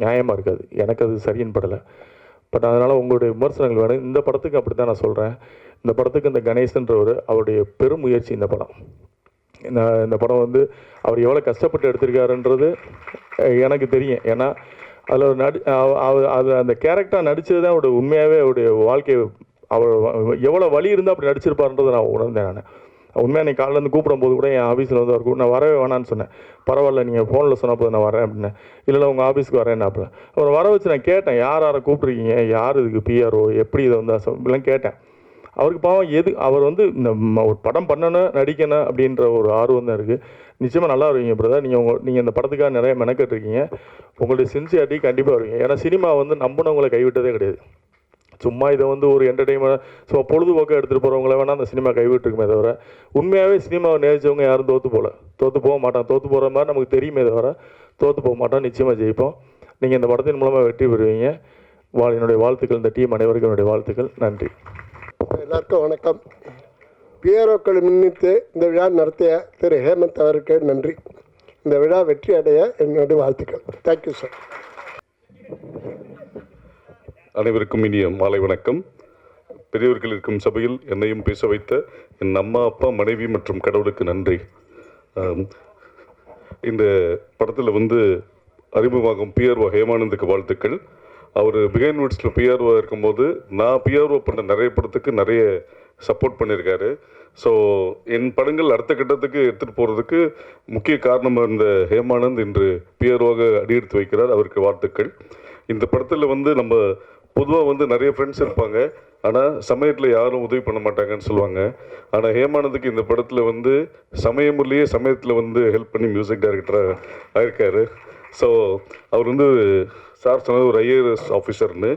நியாயமாக இருக்காது. எனக்கு அது சரின்னு படலை. பட் அதனால் உங்களுடைய விமர்சனங்கள் வேணும். இந்த படத்துக்கு அப்படி தான் நான் சொல்கிறேன். இந்த படத்துக்கு இந்த கணேசன்றவர் அவருடைய பெரும் முயற்சி. இந்த படம் வந்து அவர் எவ்வளோ கஷ்டப்பட்டு எடுத்திருக்காருன்றது எனக்கு தெரியும். ஏன்னா அதில் அந்த கேரக்டராக நடித்தது தான் அவருடைய உண்மையாகவே அவருடைய வாழ்க்கை. அவர் எவ்வளோ வலி இருந்தால் அப்படி நடிச்சிருப்பாருன்றதை நான் உணர்ந்தேன். நான் உண்மையாக நீ காலையிலேருந்து கூப்பிடும்போது கூட என் ஆஃபீஸில் வந்து அவர் நான் வரவே வேணான்னு சொன்னேன். பரவாயில்ல நீங்கள் ஃபோனில் சொன்னப்போ நான் வரேன் அப்படின்னு. இல்லை உங்கள் ஆஃபீஸ்க்கு வரேன் அப்போ அவரை வர வச்சு நான் கேட்டேன், யாரை கூப்பிட்ருக்கீங்க, யார் இதுக்கு பிஆர்ஓ, எப்படி இதை வந்து இப்படிலாம் கேட்டேன். அவருக்கு பாவம் அவர் வந்து இந்த ஒரு படம் பண்ணணும், நடிக்கணும் அப்படின்ற ஒரு ஆர்வம் தான் இருக்குது. நிச்சயமாக நல்லா வருவீங்க பிரதர். நீங்கள் இந்த படத்துக்காக நிறைய மெனக்கட்டுருக்கீங்க. உங்களுடைய சின்சியாரிட்டி கண்டிப்பாக வருவீங்க. ஏன்னா சினிமா வந்து நம்பினவங்களை கைவிட்டதே கிடையாது. சும்மா இதை வந்து ஒரு என்டர்டெயின்மெண்ட் சும்மா பொழுதுபோக்காக எடுத்துகிட்டு போகிறவங்கள வேணால் அந்த சினிமா கைவிட்டுருக்குமே தவிர உண்மையாகவே சினிமாவை நேசித்தவங்க யாரும் தோற்று போக மாட்டான். தோற்று போகிற மாதிரி நமக்கு தெரியுமே தவிர தோற்று போக மாட்டோம். நிச்சயமாக ஜெயிப்போம். நீங்கள் இந்த படத்தின் மூலமாக வெற்றி பெறுவீங்க. என்னுடைய வாழ்த்துக்கள். இந்த டீம் அனைவருக்கும் என்னுடைய வாழ்த்துக்கள். நன்றி. எல்லாருக்கும் வணக்கம். பிஆர்ஓக்களை முன்னிட்டு இந்த விழா நடத்திய திரு ஹேமந்த் அவருக்கு நன்றி. இந்த விழா வெற்றி அடைய என்னுடைய வாழ்த்துக்கள். Thank you sir. அனைவருக்கும் இனிய மாலை வணக்கம். பெரியவர்கள் இருக்கும் சபையில் என்னையும் பேச வைத்த என் அம்மா, அப்பா, மனைவி மற்றும் கடவுளுக்கு நன்றி. இந்த படத்தில் வந்து அறிமுகமாகும் பிஆர்ஓ ஹேமானந்துக்கு வாழ்த்துக்கள். அவர் பிகைன் வுட்ஸில் பிஆர்ஓ இருக்கும்போது நான் பிஆர்ஓ பண்ண நிறைய படத்துக்கு நிறைய சப்போர்ட் பண்ணியிருக்காரு. ஸோ என் படங்கள் அடுத்த கட்டத்துக்கு எடுத்துகிட்டு போகிறதுக்கு முக்கிய காரணமாக இருந்த ஹேமானந்த் இன்று பிஆர்ஓவாக அடியெடுத்து வைக்கிறார். அவருக்கு வாழ்த்துக்கள். இந்த படத்தில் வந்து நம்ம பொதுவாக வந்து நிறைய ஃப்ரெண்ட்ஸ் இருப்பாங்க, ஆனால் சமயத்தில் யாரும் உதவி பண்ண மாட்டாங்கன்னு சொல்லுவாங்க. ஆனால் ஹேமானந்துக்கு இந்த படத்தில் வந்து சமயமுறையே சமயத்தில் வந்து ஹெல்ப் பண்ணி மியூசிக் டைரக்டராக ஆயிருக்காரு. ஸோ அவர் வந்து சார் சொன்னது ஒரு ஐஏஎஸ் ஆஃபீஸர்னு,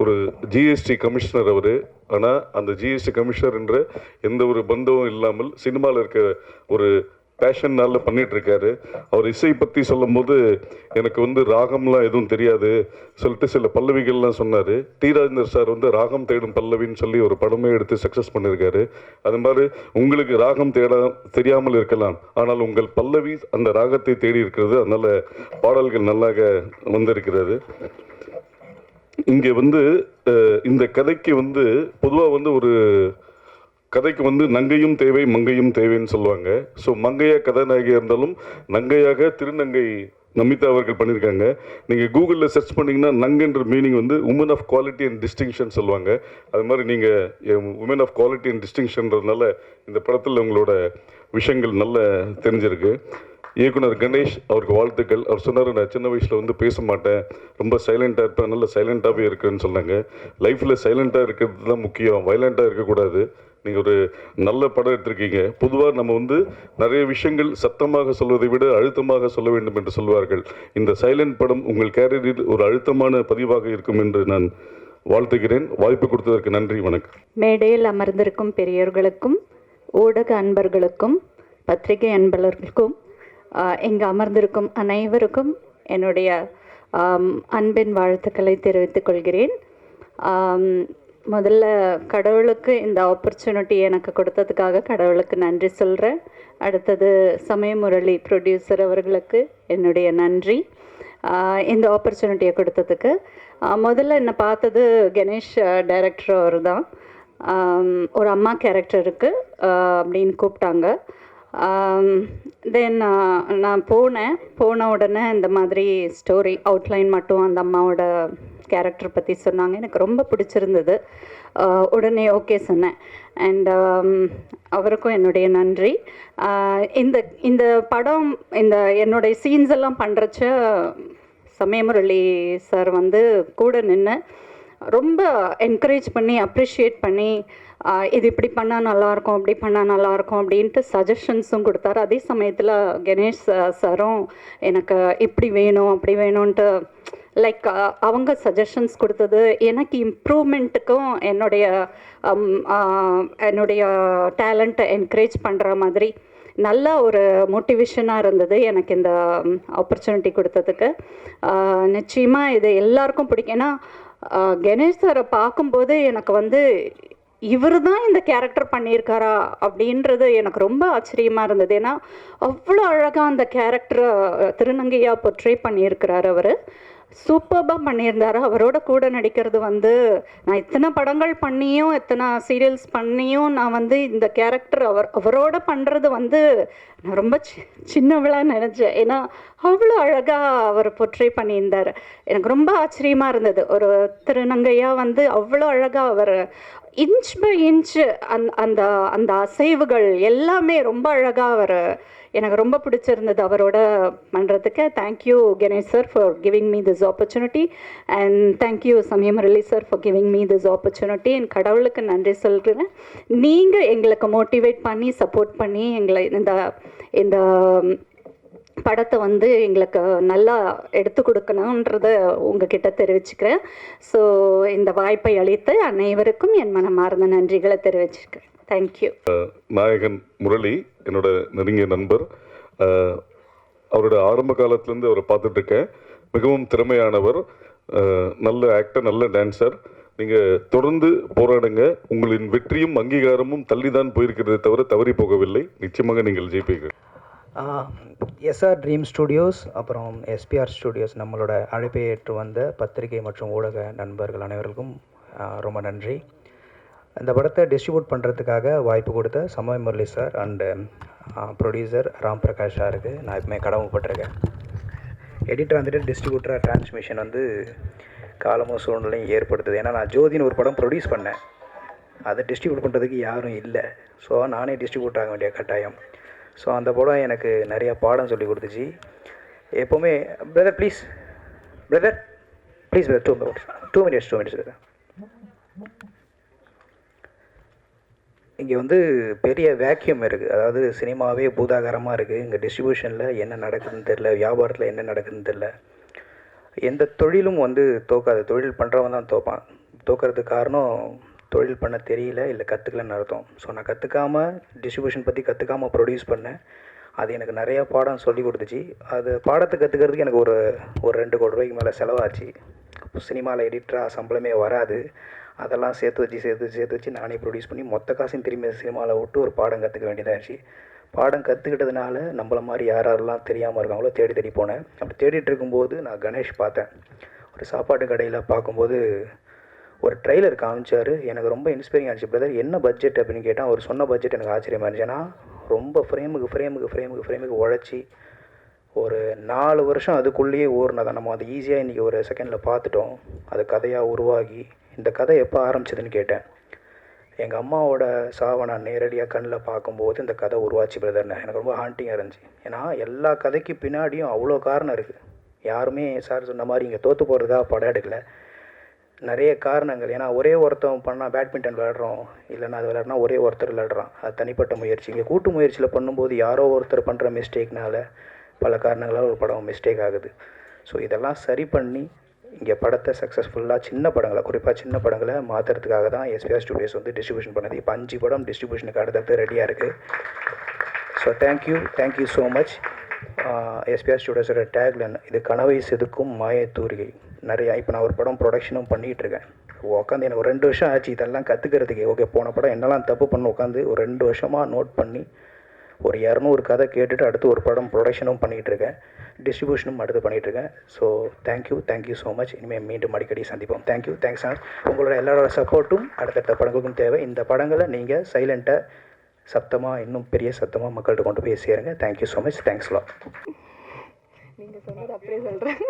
ஒரு ஜிஎஸ்டி கமிஷனர் அவர். ஆனால் அந்த ஜிஎஸ்டி கமிஷனர் என்ற எந்த ஒரு பந்தமும் இல்லாமல் சினிமாவில் இருக்க ஒரு பேஷன்னால் பண்ணிகிட்ருக்காரு. அவர் இசை பற்றி சொல்லும் போது எனக்கு வந்து ராகம்லாம் எதுவும் தெரியாது சொல்லிட்டு சில பல்லவிகள்லாம் சொன்னார். டி ராஜேந்தர் சார் வந்து ராகம் தேடும் பல்லவின்னு சொல்லி ஒரு படமே எடுத்து சக்ஸஸ் பண்ணியிருக்காரு. அது மாதிரி உங்களுக்கு ராகம் தெரியாமல் இருக்கலாம், ஆனால் உங்கள் பல்லவி அந்த ராகத்தை தேடி இருக்கிறது. அதனால் பாடல்கள் நல்லாக வந்திருக்கிறது. இங்கே வந்து இந்த கதைக்கு வந்து பொதுவாக வந்து ஒரு கதைக்கு வந்து நங்கையும் தேவை மங்கையும் தேவைன்னு சொல்லுவாங்க. ஸோ மங்கையாக கதாநாயகியாக இருந்தாலும் நங்கையாக திருநங்கை நமிதா அவர்கள் பண்ணியிருக்காங்க. நீங்கள் கூகுளில் சர்ச் பண்ணிங்கன்னா நங்கைன்ற மீனிங் வந்து woman of quality and distinction சொல்லுவாங்க. அது மாதிரி நீங்கள் உமன் ஆஃப் குவாலிட்டி அண்ட் டிஸ்டிங்ஷன்றதுனால இந்த படத்தில் உங்களோட விஷயங்கள் நல்லா தெரிஞ்சிருக்கு. இயக்குனர் கணேஷ் அவருக்கு வாழ்த்துக்கள். அவர் சொன்னார், நான் சின்ன வயசில் வந்து பேச மாட்டேன், ரொம்ப சைலண்ட்டாக இருப்பேன், நல்ல சைலண்ட்டாகவே இருக்குன்னு சொன்னாங்க. லைஃப்பில் சைலண்ட்டாக இருக்கிறது தான் முக்கியம், வைலண்ட்டாக இருக்கக்கூடாது. நீங்கள் ஒரு நல்ல படம் எடுத்திருக்கீங்க. பொதுவாக நம்ம வந்து நிறைய விஷயங்கள் சத்தமாக சொல்வதை விட அழுத்தமாக சொல்ல வேண்டும் என்று சொல்வார்கள். இந்த சைலண்ட் படம் உங்கள் கேரியரில் ஒரு அழுத்தமான பதிவாக இருக்கும் என்று நான் வாழ்த்துகிறேன். வாய்ப்பு கொடுத்ததற்கு நன்றி, வணக்கம். மேடையில் அமர்ந்திருக்கும் பெரியோர்களுக்கும் ஊடக அன்பர்களுக்கும் பத்திரிகை அன்பர்களுக்கும் இங்கு அமர்ந்திருக்கும் அனைவருக்கும் என்னுடைய அன்பின் வாழ்த்துக்களை தெரிவித்துக் கொள்கிறேன். முதல்ல கடவுளுக்கு இந்த ஆப்பர்ச்சுனிட்டி எனக்கு கொடுத்ததுக்காக கடவுளுக்கு நன்றி சொல்கிறேன். அடுத்தது சமயமுரளி ப்ரொடியூசர் அவர்களுக்கு என்னுடைய நன்றி இந்த ஆப்பர்ச்சுனிட்டியை கொடுத்ததுக்கு. முதல்ல என்னை பார்த்தது கணேஷ் டைரக்டர் அவர் தான். ஒரு அம்மா கேரக்டருக்கு அப்படின்னு கூப்பிட்டாங்க. தென் நான் போன உடனே இந்த மாதிரி ஸ்டோரி அவுட்லைன் மட்டும் அந்த அம்மாவோட கேரக்டர் பற்றி சொன்னாங்க. எனக்கு ரொம்ப பிடிச்சிருந்தது. உடனே ஓகே சொன்னேன். அண்ட் அவருக்கும் என்னுடைய நன்றி. இந்த படம் என்னுடைய சீன்ஸ் எல்லாம் பண்ணுறச்ச சமயமுரளி சார் வந்து கூட நின்று ரொம்ப என்கரேஜ் பண்ணி அப்ரிஷியேட் பண்ணி இது இப்படி பண்ணால் நல்லாயிருக்கும், அப்படி பண்ணால் நல்லாயிருக்கும் அப்படின்ட்டு சஜஷன்ஸும் கொடுத்தாரு. அதே சமயத்தில் கணேஷ் சாரும் எனக்கு இப்படி வேணும் அப்படி வேணும்ன்ட்டு லைக் அவங்க சஜஷன்ஸ் கொடுத்தது எனக்கு இம்ப்ரூவ்மெண்ட்டுக்கும் என்னுடைய டேலண்ட்டை என்கரேஜ் பண்ணுற மாதிரி நல்ல ஒரு மோட்டிவேஷனாக இருந்தது எனக்கு இந்த ஆப்பர்ச்சுனிட்டி கொடுத்ததுக்கு. நிச்சயமாக இது எல்லாருக்கும் பிடிக்கும். ஏன்னா கணேஷ் சாரை பார்க்கும்போது எனக்கு வந்து இவர் தான் இந்த கேரக்டர் பண்ணியிருக்காரா அப்படின்றது எனக்கு ரொம்ப ஆச்சரியமாக இருந்தது. ஏன்னா அவ்வளோ அழகாக அந்த கேரக்டரை திருநங்கையாக பொர்ட்ரே பண்ணியிருக்கிறார். அவர் சூப்பர்பாக பண்ணியிருந்தார். அவரோட கூட நடிக்கிறது வந்து நான் இத்தனை படங்கள் பண்ணியும் எத்தனை சீரியல்ஸ் பண்ணியும் நான் வந்து இந்த கேரக்டர் அவரோட பண்ணுறது வந்து நான் ரொம்ப சின்னவளாக நினச்சேன். ஏன்னா அவ்வளோ அழகாக அவர் பொர்ட்ரே பண்ணியிருந்தார். எனக்கு ரொம்ப ஆச்சரியமாக இருந்தது. ஒரு திருநங்கையாக வந்து அவ்வளோ அழகாக அவர் இன்ச் பை இன்ச் அந்த அந்த அசைவுகள் எல்லாமே ரொம்ப அழகாக அவர் எனக்கு ரொம்ப பிடிச்சிருந்தது அவரோட பண்ணுறதுக்கு. Thank you Ganesh sir for giving me this opportunity and thank you Samayamurali sir for giving me this opportunity. என் கடவுளுக்கு நன்றி சொல்கிறேன். நீங்கள் எங்களுக்கு மோட்டிவேட் பண்ணி சப்போர்ட் பண்ணி எங்களை இந்த படத்தை வந்து எங்களுக்கு நல்லா எடுத்து கொடுக்கணுன்றத உங்ககிட்ட தெரிவிச்சுக்கிறேன். ஸோ இந்த வாய்ப்பை அளித்து அனைவருக்கும் என் மனமார்ந்த நன்றிகளை தெரிவிச்சுக்கிறேன். தேங்க்யூ. நாயகன் முரளி என்னோட நெருங்கிய நண்பர். அவரோட ஆரம்ப காலத்துலேருந்து அவரை பார்த்துட்ருக்கேன். மிகவும் திறமையானவர், நல்ல ஆக்டர், நல்ல டான்ஸர். நீங்கள் தொடர்ந்து போராடுங்க. உங்களின் வெற்றியும் அங்கீகாரமும் தள்ளி தான் போயிருக்கிறதே தவிர தவறி போகவில்லை. நிச்சயமாக நீங்கள் ஜெயிப்பீர்கள். எஸ்ஆர் ட்ரீம் ஸ்டுடியோஸ் அப்புறம் எஸ்பிஆர் ஸ்டுடியோஸ் நம்மளோட அழைப்பை ஏற்று வந்த பத்திரிகை மற்றும் ஊடக நண்பர்கள் அனைவருக்கும் ரொம்ப நன்றி. இந்த படத்தை டிஸ்ட்ரிபியூட் பண்ணுறதுக்காக வாய்ப்பு கொடுத்த Samayamurali sir and producer Ram Prakash சாருக்கு நான் எப்பவுமே கடமைப்பட்டிருக்கேன். எடிட்டர் வந்துட்டு டிஸ்ட்ரிபியூட்டராக டிரான்ஸ்மிஷன் வந்து காலமும் சூழ்நிலையும் ஏற்படுத்துது. ஏன்னா நான் ஜோதின்னு ஒரு படம் ப்ரொடியூஸ் பண்ணேன், அதை டிஸ்ட்ரிபியூட் பண்ணுறதுக்கு யாரும் இல்லை. ஸோ நானே டிஸ்ட்ரிபியூட் ஆக வேண்டிய கட்டாயம். ஸோ அந்த படம் எனக்கு நிறையா பாடம் சொல்லி கொடுத்துச்சு. எப்போவுமே brother please brother please brother 2 minutes 2 minutes brother. இங்கே வந்து பெரிய வேக்யூம் இருக்குது. அதாவது சினிமாவே பூதாகரமாக இருக்குது. இங்கே டிஸ்ட்ரிபியூஷனில் என்ன நடக்குதுன்னு தெரில, வியாபாரத்தில் என்ன நடக்குதுன்னு தெரில. எந்த தொழிலும் வந்து தோக்காது, தொழில் பண்ணுறவன் தான் தோப்பான். தோக்கிறதுக்கு காரணம் தொழில் பண்ண தெரியல, இல்லை கற்றுக்கலன்னு அர்த்தம். ஸோ நான் கற்றுக்காமல், டிஸ்ட்ரிபியூஷன் பற்றி கற்றுக்காமல் ப்ரொடியூஸ் பண்ணேன். அது எனக்கு நிறையா பாடம் சொல்லி கொடுத்துச்சு. அது பாடத்தை கற்றுக்கிறதுக்கு எனக்கு ஒரு 2 கோடி ரூபாய்க்கு மேலே செலவாச்சு. சினிமாவில் எடிட்டராக சம்பளமே வராது. அதெல்லாம் சேர்த்து வச்சு நானே ப்ரொடியூஸ் பண்ணி மொத்த காசையும் திரும்பி சினிமாவில் விட்டு ஒரு பாடம் கற்றுக்க வேண்டியதாகிடுச்சு. பாடம் கற்றுக்கிட்டதுனால நம்மள மாதிரி யாரெல்லாம் தெரியாமல் இருக்காங்களோ தேடி போனேன். அப்படி தேடிட்டு இருக்கும்போது நான் கணேஷ் பார்த்தேன். ஒரு சாப்பாட்டு கடையில் பார்க்கும்போது ஒரு ட்ரெய்லர் காமிச்சார். எனக்கு ரொம்ப இன்ஸ்பைரிங் ஆச்சு. பிரதர் என்ன பட்ஜெட் அப்படின்னு கேட்டால் அவர் சொன்ன பட்ஜெட் எனக்கு ஆச்சரியமாக இருந்துச்சு. ஏன்னா ரொம்ப ஃப்ரேமுக்கு உழைச்சி ஒரு 4 வருஷம் அதுக்குள்ளேயே ஓடுனதை நம்ம அது ஈஸியாக இன்றைக்கி ஒரு செகண்டில் பார்த்துட்டோம். அது கதையாக உருவாகி, இந்த கதை எப்போ ஆரம்பிச்சதுன்னு கேட்டேன். எங்கள் அம்மாவோட சாவை நான் நேரடியாக கண்ணில் பார்க்கும்போது இந்த கதை உருவாச்சு பிரதர்னு. எனக்கு ரொம்ப ஹாண்டிங்காக இருந்துச்சு. ஏன்னா எல்லா கதைக்கு பின்னாடியும் அவ்வளோ காரணம் இருக்குது. யாருமே சார் சொன்ன மாதிரி இங்கே தோற்று போகிறதுக்காக படம் எடுக்கலை. நிறைய காரணங்கள். ஏன்னா ஒரே ஒருத்தன் பண்ணால் பேட்மிண்டன் விளையாடுறோம், இல்லைன்னா அது விளையாடுனா ஒரே ஒருத்தர் விளையாடுறான். அது தனிப்பட்ட முயற்சி. இங்கே கூட்டு முயற்சியில் பண்ணும்போது யாரோ ஒருத்தர் பண்ணுற மிஸ்டேக்னால பல காரணங்களால் ஒரு படம் மிஸ்டேக் ஆகுது. ஸோ இதெல்லாம் சரி பண்ணி இங்கே படத்தை சக்ஸஸ்ஃபுல்லாக குறிப்பாக சின்ன படங்களை மாற்றுறதுக்காக தான் எஸ்பிஆர் ஸ்டுடியோஸ் வந்து டிஸ்ட்ரிபியூஷன் பண்ணது. இப்போ 5 படம் டிஸ்ட்ரிபியூஷனுக்கு அடுத்தடுத்து ரெடியாக இருக்குது. So thank you so much. SPR ஸ்டுடியோஸோட டேக்லைன் இது கனவை செதுக்கும் மாயத்தூரிகை. நிறையா இப்போ நான் ஒரு படம் ப்ரொடக்ஷனும் பண்ணிகிட்ருக்கேன். உட்காந்து எனக்கு ஒரு 2 வருஷம் ஆச்சு இதெல்லாம் கற்றுக்கிறதுக்கு. ஓகே, போன படம் என்னெல்லாம் தப்பு பண்ண உட்காந்து ஒரு 2 வருஷமாக நோட் பண்ணி ஒரு 200 கதை கேட்டுட்டு அடுத்து ஒரு படம் ப்ரொடக்ஷனும் பண்ணிகிட்ருக்கேன், டிஸ்ட்ரிபியூஷனும் அடுத்து பண்ணிகிட்ருக்கேன். So thank you so much. இனிமேல் மீண்டும் அடிக்கடி சந்திப்போம். Thanks sir. உங்களோட எல்லாரோட சப்போர்ட்டும் அடுத்தடுத்த படங்களுக்கும் தேவை. இந்த படங்களை நீங்கள் சைலண்ட்டாக சத்தமாக இன்னும் பெரிய சத்தமாக மக்கள்கிட்ட கொண்டு போய் சேருங்க. Thank you so much. Thanks lot. நீங்கள் சொன்னது அப்படியே சொல்கிறேன்.